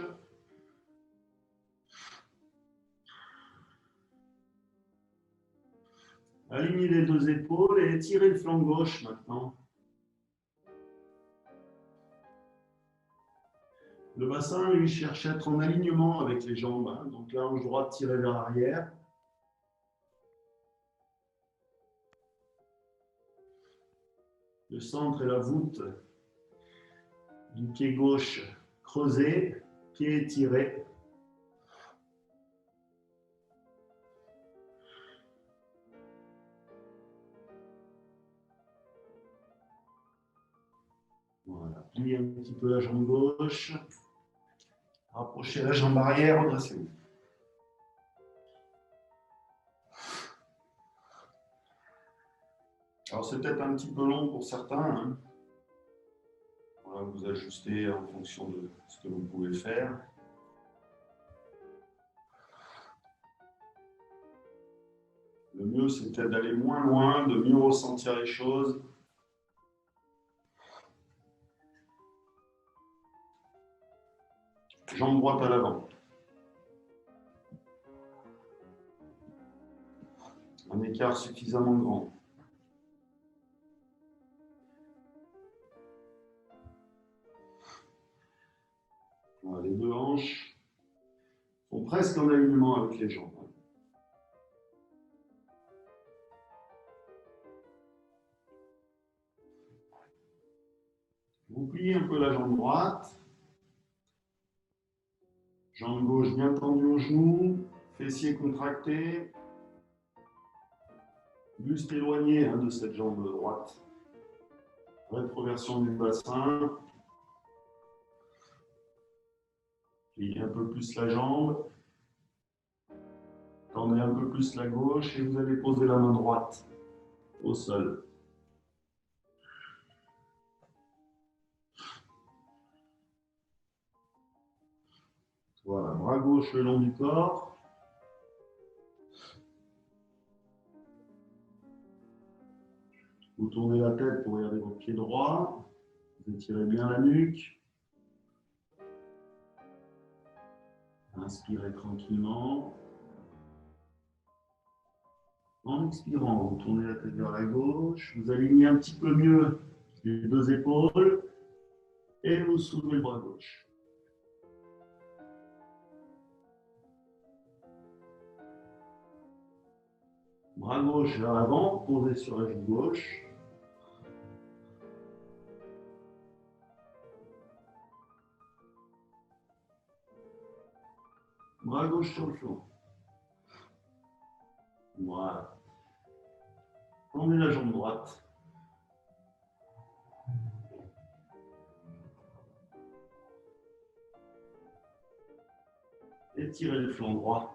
Speaker 2: Alignez les deux épaules et étirez le flanc gauche maintenant. Le bassin, lui, cherche à être en alignement avec les jambes. Donc la hanche droite tirée vers l'arrière. Le centre et la voûte du pied gauche creusé, pied étiré. Voilà, pliez un petit peu la jambe gauche. Rapprochez la jambe arrière, redressez-vous. Alors c'est peut-être un petit peu long pour certains. Hein. Voilà, vous ajustez en fonction de ce que vous pouvez faire. Le mieux, c'est peut-être d'aller moins loin, de mieux ressentir les choses. Jambe droite à l'avant. Un écart suffisamment grand. Voilà, les deux hanches sont presque en alignement avec les jambes. Vous pliez un peu la jambe droite. Jambe gauche bien tendue au genou. Fessiers contractés. Buste éloigné de cette jambe droite. Rétroversion du bassin. Pliez un peu plus la jambe. Tendez un peu plus la gauche et vous allez poser la main droite au sol. Voilà, bras gauche le long du corps. Vous tournez la tête pour regarder votre pied droit. Vous étirez bien la nuque. Inspirez tranquillement. En expirant, vous tournez la tête vers la gauche. Vous alignez un petit peu mieux les deux épaules. Et vous soulevez le bras gauche. Bras gauche vers l'avant, posé sur la joue gauche. Bras gauche sur le flanc. Voilà. Tendez la jambe droite. Étirez le flanc droit.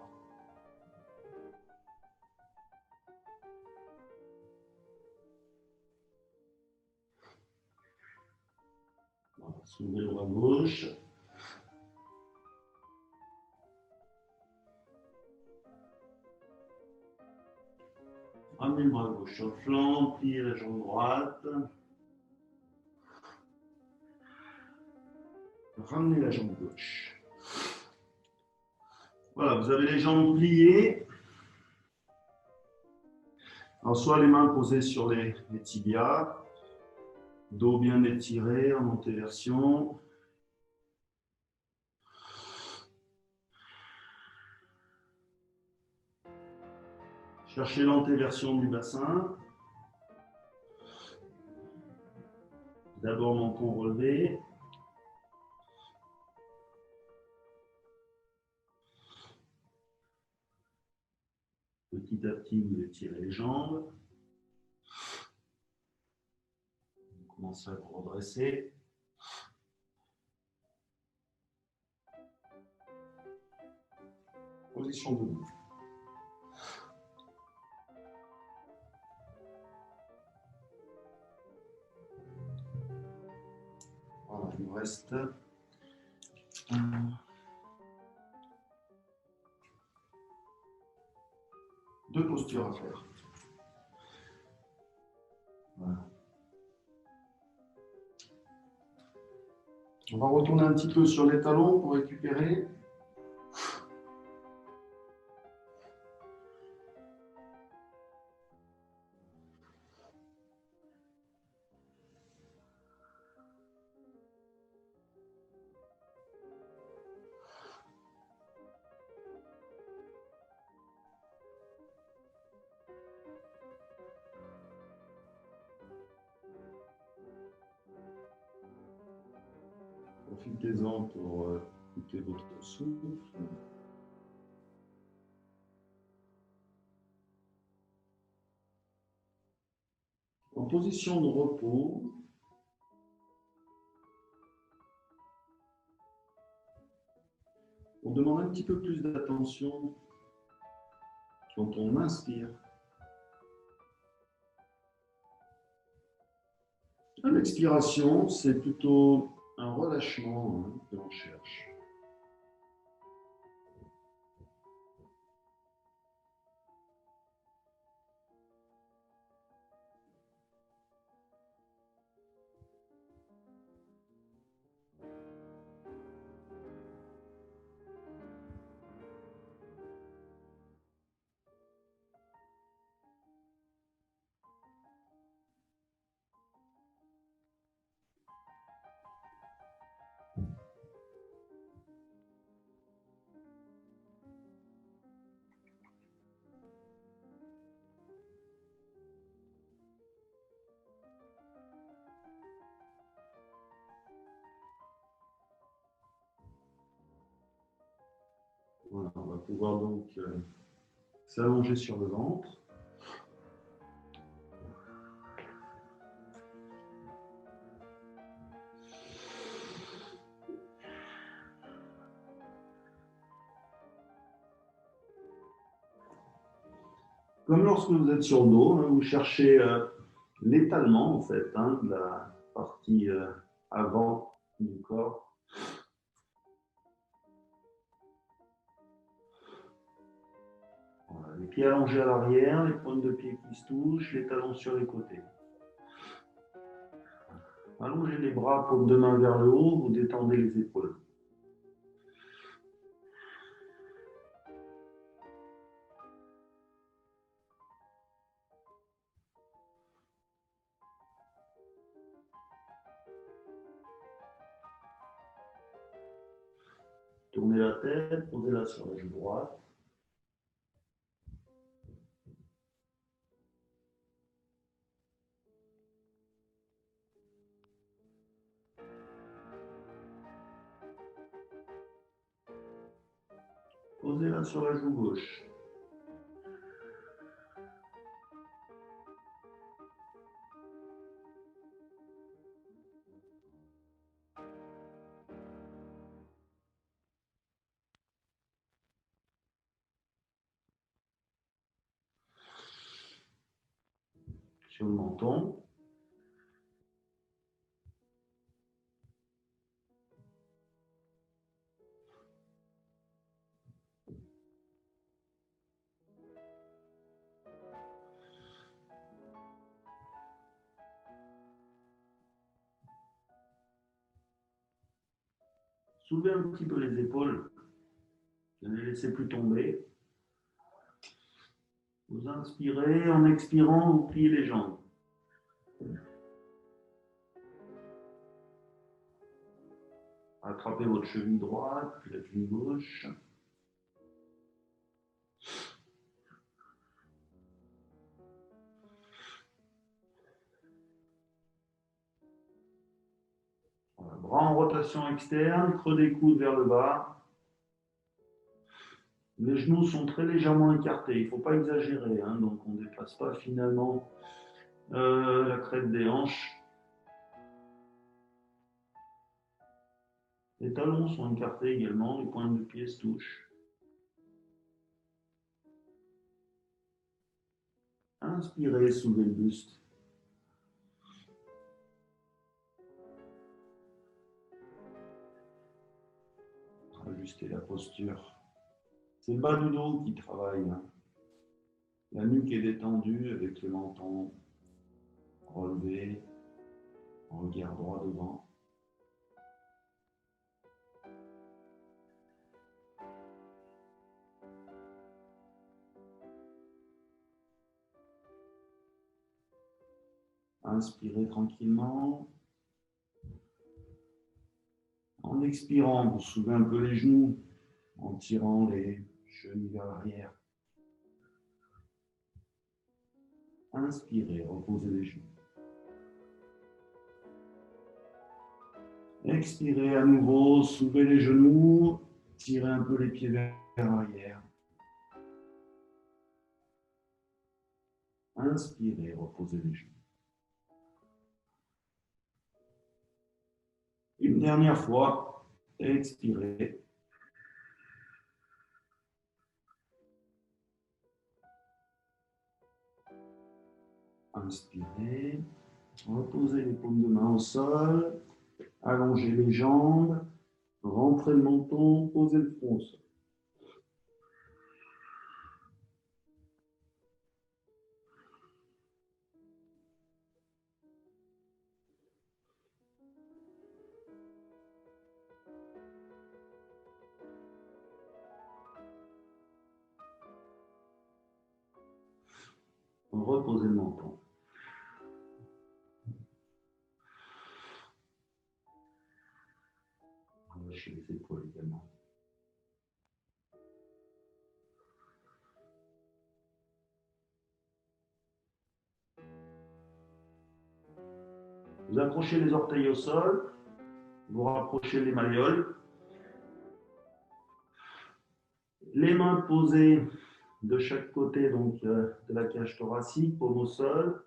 Speaker 2: Voilà. Soulevez le bras gauche. Ramenez le bras gauche sur le flanc, pliez la jambe droite. Ramenez la jambe gauche. Voilà, vous avez les jambes pliées. Alors, soit les mains posées sur les tibias, dos bien étiré en antéversion. Cherchez l'antéversion du bassin. D'abord menton relevé. Petit à petit, vous étirez les jambes. Vous commencez à vous redresser. Position debout. Voilà, il nous reste deux postures à faire. Voilà. On va retourner un petit peu sur les talons pour récupérer. Profitez-en pour écouter votre souffle. En position de repos, on demande un petit peu plus d'attention quand on inspire. À l'expiration, c'est plutôt un relâchement que l'on cherche. Voilà, on va pouvoir donc s'allonger sur le ventre. Comme lorsque vous êtes sur le dos, vous cherchez l'étalement en fait de la partie avant du corps. Voilà, les pieds allongés à l'arrière, les pointes de pied qui se touchent, les talons sur les côtés. Allongez les bras, paumes de main vers le haut, vous détendez les épaules. Tournez la tête, posez-la sur la joue droite. Posez-la sur la joue gauche. Sur le menton. Soulevez un petit peu les épaules. Ne les laissez plus tomber. Vous inspirez, en expirant, vous pliez les jambes. Attrapez votre cheville droite, puis la cheville gauche. Voilà, bras en rotation externe, creux des coudes vers le bas. Les genoux sont très légèrement écartés, il ne faut pas exagérer, donc on ne dépasse pas finalement la crête des hanches. Les talons sont écartés également, les pointes de pied se touchent. Inspirez, soulevez le buste. Ajustez la posture. C'est le bas du dos qui travaille. La nuque est détendue avec le menton relevé, regard droit devant. Inspirez tranquillement. En expirant, vous soulevez un peu les genoux en tirant les chevilles vers l'arrière. Inspirez, reposez les genoux. Expirez à nouveau, soulevez les genoux, tirez un peu les pieds vers l'arrière. Inspirez, reposez les genoux. Une dernière fois, expirez. Inspirez, reposez les paumes de main au sol, allongez les jambes, rentrez le menton, posez le front au sol. Reposez le menton. Relâchez les épaules également. Vous accrochez les orteils au sol, vous rapprochez les malléoles. Les mains posées de chaque côté donc, de la cage thoracique, paume au sol.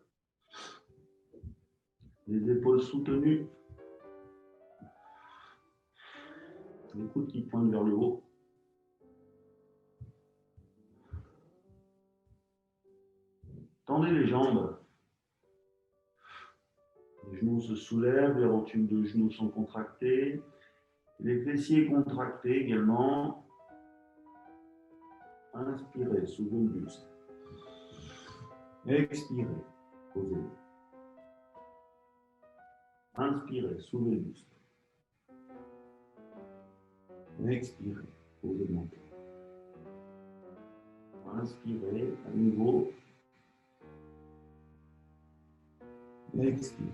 Speaker 2: Les épaules soutenues. Les coudes qui pointent vers le haut. Tendez les jambes. Les genoux se soulèvent, les rotules de genoux sont contractées. Les fessiers contractés également. Inspirez, soulevez le buste. Expirez, posez. Inspirez, soulevez le buste. Expirez, posez le menton. Inspirez, à nouveau. Expirez.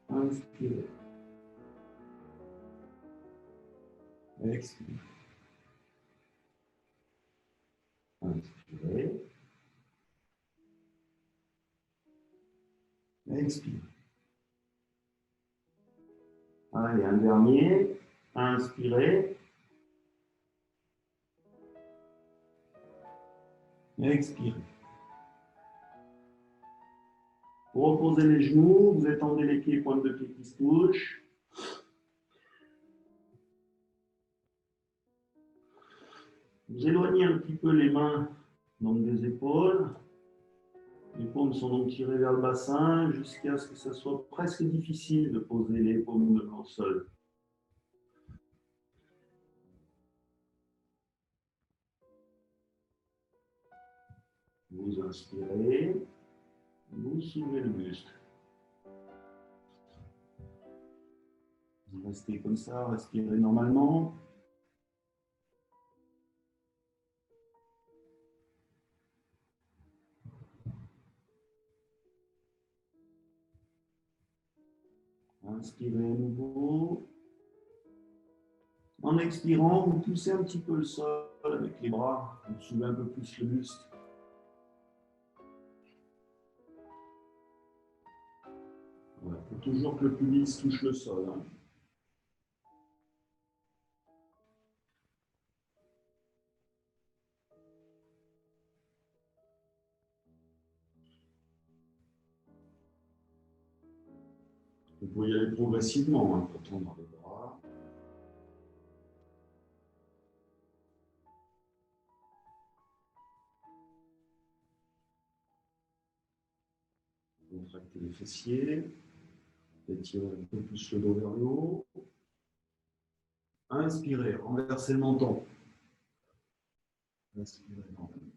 Speaker 2: Inspirez. Expirez. Inspirez. Expirez. Allez, un dernier. Inspirez. Expirez. Vous reposez les genoux, vous étendez les pieds, pointes de pied qui se touchent. Vous éloignez un petit peu les mains donc des épaules. Les paumes sont donc tirées vers le bassin jusqu'à ce que ce soit presque difficile de poser les paumes de main au sol. Vous inspirez, vous soulevez le buste. Vous restez comme ça, respirez normalement. Inspirez à nouveau. En expirant, vous poussez un petit peu le sol avec les bras. Vous soulevez un peu plus le buste. Voilà, il faut toujours que le pubis touche le sol. Vous pouvez y aller progressivement pour tendre les bras. Contractez les fessiers. Étirez un peu plus le dos vers le haut. Inspirez, renversez le menton. Inspirez, normalement.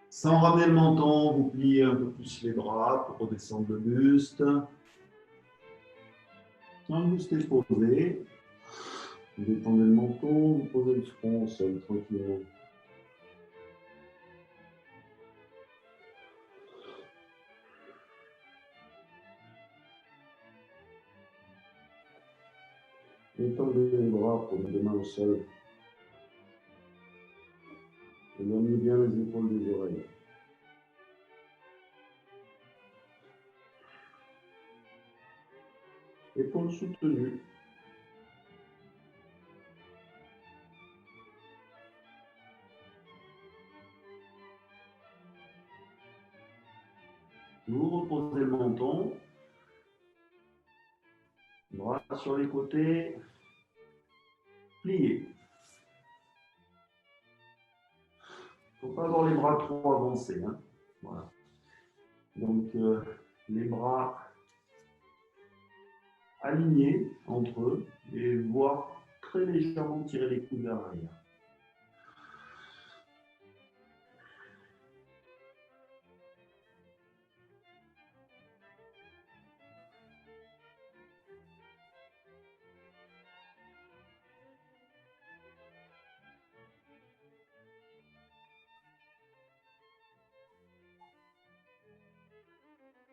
Speaker 2: Sans ramener le menton, vous pliez un peu plus les bras pour redescendre le buste. Quand le buste est posé, vous détendez le menton, vous posez le front au sol tranquillement. Étendez les bras pour les deux mains au sol. Et Éloignez bien les épaules des oreilles. Épaules soutenues. Vous reposez le menton. Bras sur les côtés. Pliés. Il ne faut pas avoir les bras trop avancés. Hein. Voilà. Donc, les bras alignés entre eux et voire très légèrement tirer les coudes vers l'arrière.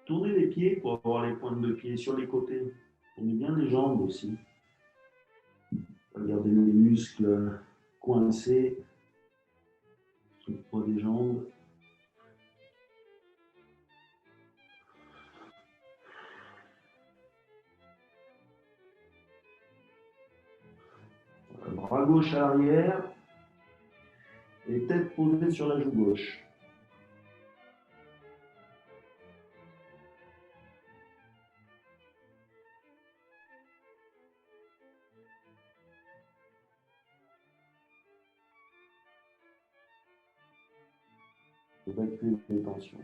Speaker 2: Tournez les pieds pour avoir les pointes de pied sur les côtés. Tournez bien les jambes aussi. Regardez les muscles coincés sous le poids des jambes. Bras gauche à l'arrière et tête posée sur la joue gauche. Évacuer les tensions.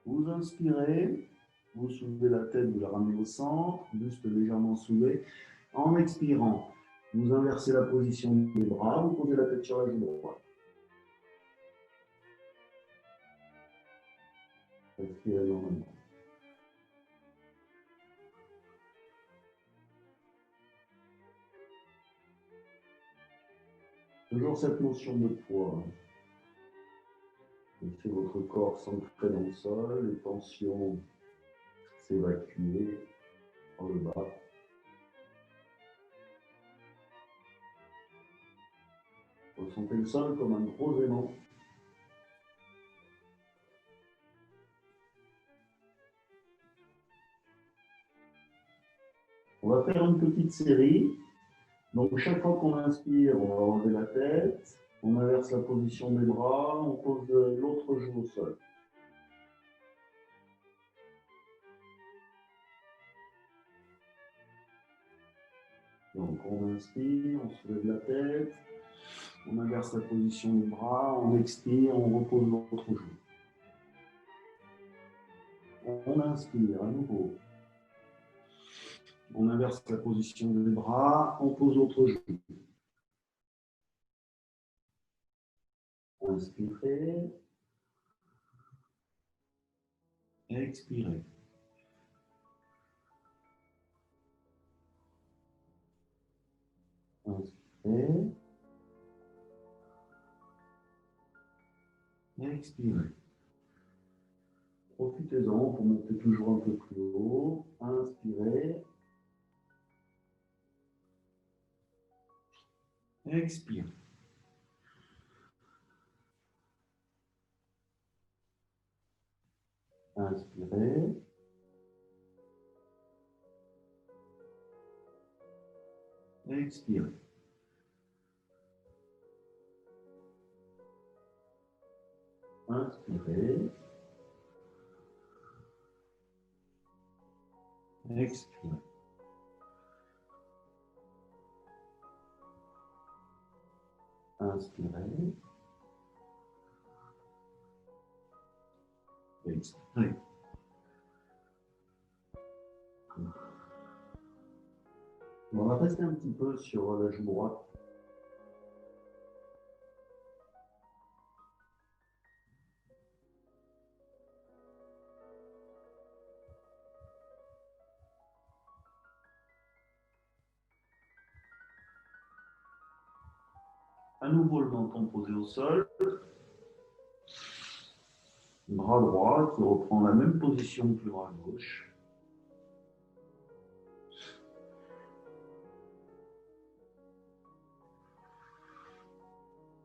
Speaker 2: Vous inspirez, vous soulevez la tête, vous la ramenez au centre, buste légèrement soulevé. En expirant, vous inversez la position des bras, vous posez la tête sur la joue droite. Respirez normalement. Toujours cette notion de poids. Laissez votre corps s'ancrer dans le sol, les tensions s'évacuer par le bas. Ressentez le sol comme un gros aimant. On va faire une petite série. Donc, chaque fois qu'on inspire, on va enlever la tête, on inverse la position des bras, on pose l'autre joue au sol. Donc, on inspire, on soulève la tête, on inverse la position des bras, on expire, on repose l'autre joue. On inspire à nouveau. On inverse la position des bras, on pose l'autre joue. Inspirez. Expirez. Inspirez. Expirez. Profitez-en pour monter toujours un peu plus haut. Inspirez. Expirez. Inspirez. Expirez. Inspirez. Expirez. Inspirez. Expirez. On va rester un petit peu sur la joue droite. À nouveau le menton posé au sol. Bras bras droit qui reprend la même position que le bras gauche.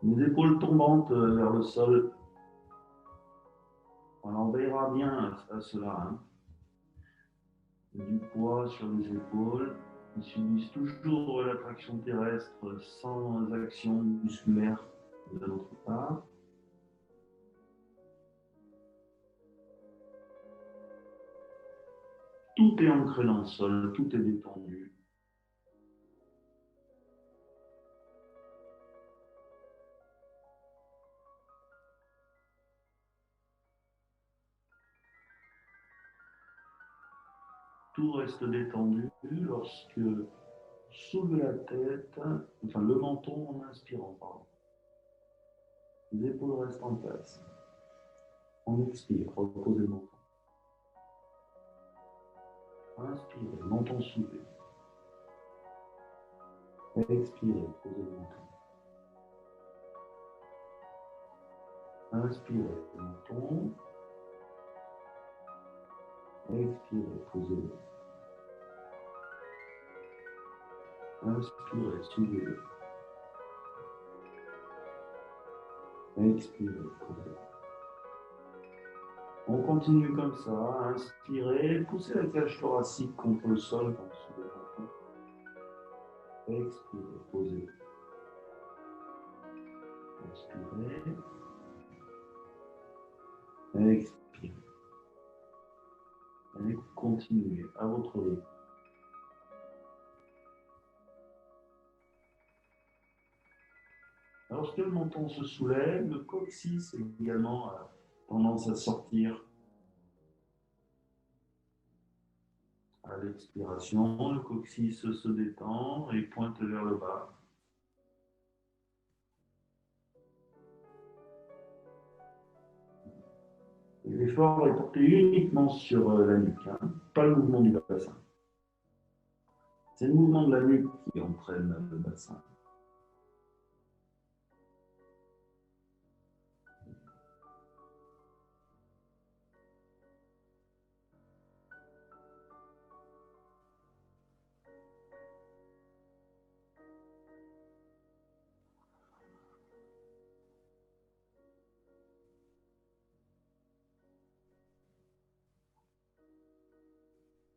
Speaker 2: Les épaules tombantes vers le sol. On veillera bien à cela. Hein. Du poids sur les épaules. Ils subissent toujours la traction terrestre sans action musculaire de notre part. Tout est ancré dans le sol, tout est détendu. Tout reste détendu lorsque soulevez la tête, enfin le menton en inspirant, pardon. Les épaules restent en place. On expire, reposez le menton. Inspirez, menton soulevé. Expirez, posez le menton. Inspirez, menton. Expirez, posez-le. Inspirez, soulevez-le. Expirez, posez-le. On continue comme ça. Inspirez, poussez la cage thoracique contre le sol quand vous soulevez le menton. Expirez, posez-le. Inspirez. Expirez. Allez, continuez à votre rythme. Lorsque le menton se soulève, le coccyx également a tendance à sortir. À l'expiration, le coccyx se détend et pointe vers le bas. L'effort est porté uniquement sur la nuque, hein, pas le mouvement du bassin. C'est le mouvement de la nuque qui entraîne le bassin.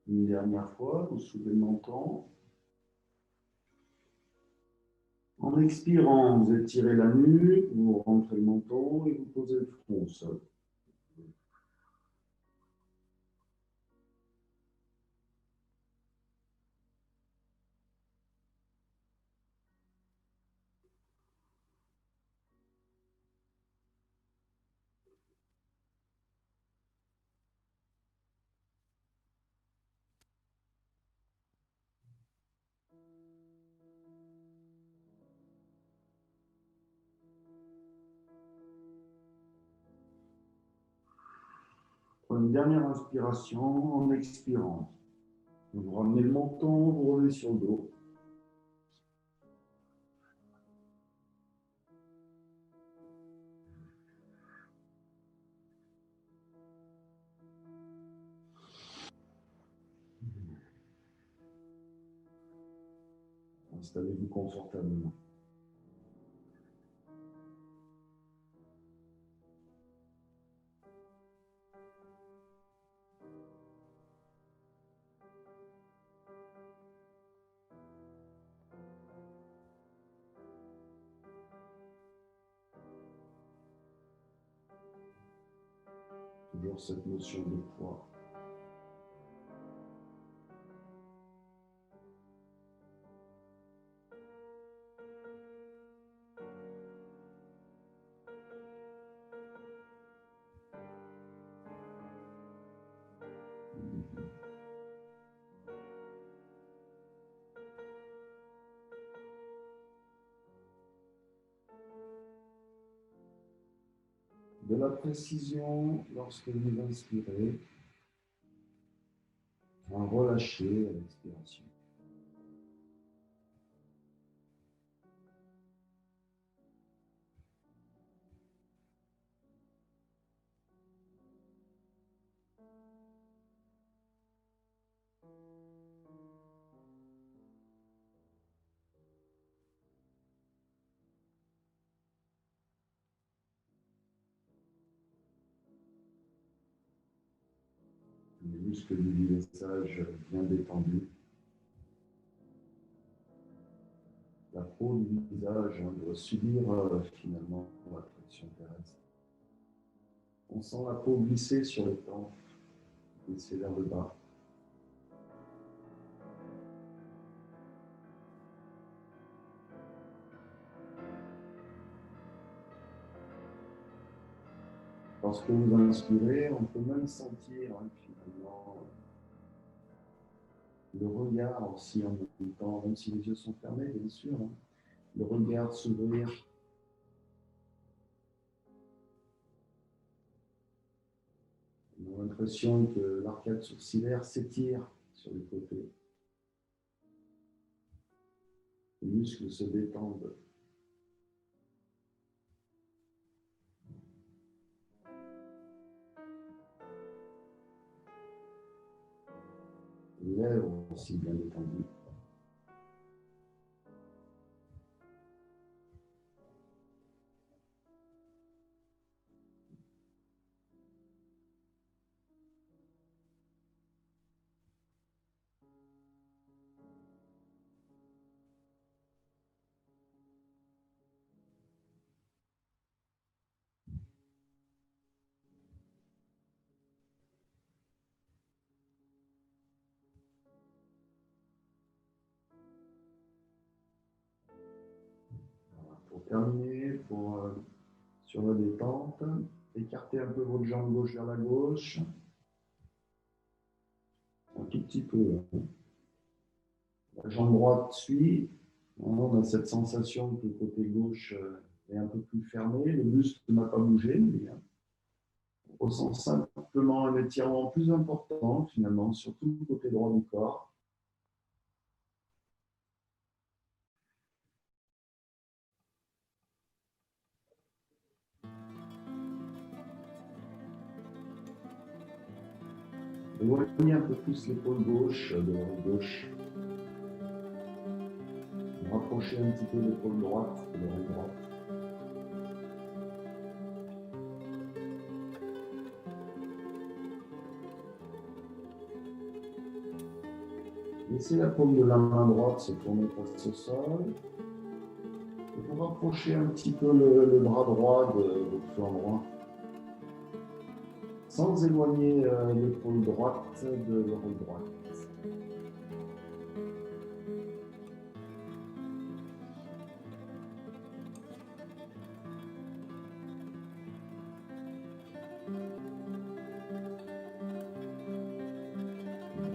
Speaker 2: Une dernière fois, vous soulevez le menton. En expirant, vous étirez la nuque, vous rentrez le menton et vous posez le front au sol. Une dernière inspiration en expirant. Vous ramenez le menton, vous revenez sur le dos. Installez-vous confortablement. Toujours cette notion de poids. De la précision lorsque vous inspirez, en relâchez à l'expiration. muscles du visage bien détendus. La peau du visage doit subir finalement l'attraction terrestre. On sent la peau glisser sur les tempes, glisser vers le bas. Lorsque vous inspirez, on peut même sentir finalement le regard aussi en même temps, même si les yeux sont fermés, bien sûr, le regard s'ouvrir. On a l'impression que l'arcade sourcilière s'étire sur les côtés. Les muscles se détendent. Les lèvres aussi bien détendues. Voilà. Pour terminer, sur la détente, écartez un peu votre jambe gauche vers la gauche. Un tout petit peu. La jambe droite suit. On a cette sensation que le côté gauche est un peu plus fermé. Le muscle n'a pas bougé, mais on ressent simplement un étirement plus important finalement sur tout le côté droit du corps. Éloignez un peu plus l'épaule gauche de l'oreille gauche. Rapprochez un petit peu l'épaule droite de l'oreille droite. Laissez la paume de la main droite se tourner face au sol. Et vous rapprochez un petit peu le bras droit de votre flanc droit. Sans éloigner l'épaule droite de l'oreille droite.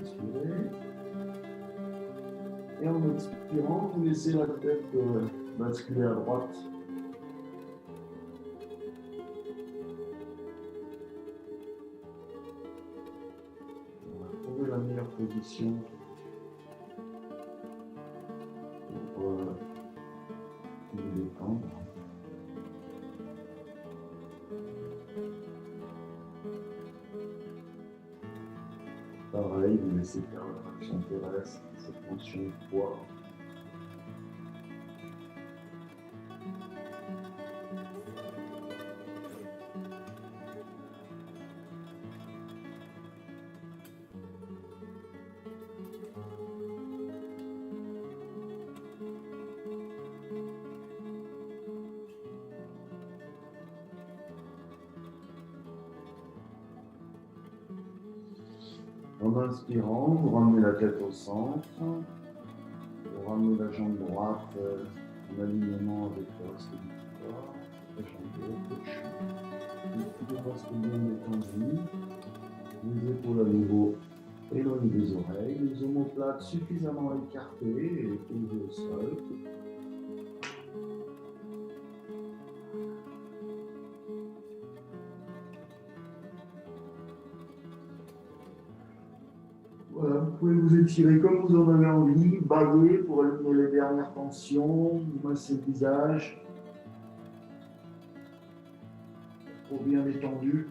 Speaker 2: Inspirez. Et en expirant, vous laissez la tête basculer à droite. La meilleure position pour vous détendre. Pareil, vous laissez faire l'attraction terrestre, cette tension de poids. En inspirant, vous ramenez la tête au centre, vous ramenez la jambe droite en alignement avec le reste du corps, la jambe gauche, le reste bien détendu, les épaules à nouveau éloignées des oreilles, les omoplates suffisamment écartées et posées au sol. Voilà, vous pouvez vous étirer comme vous en avez envie, bailler pour éliminer les dernières tensions, masser le visage. Pour bien détendu.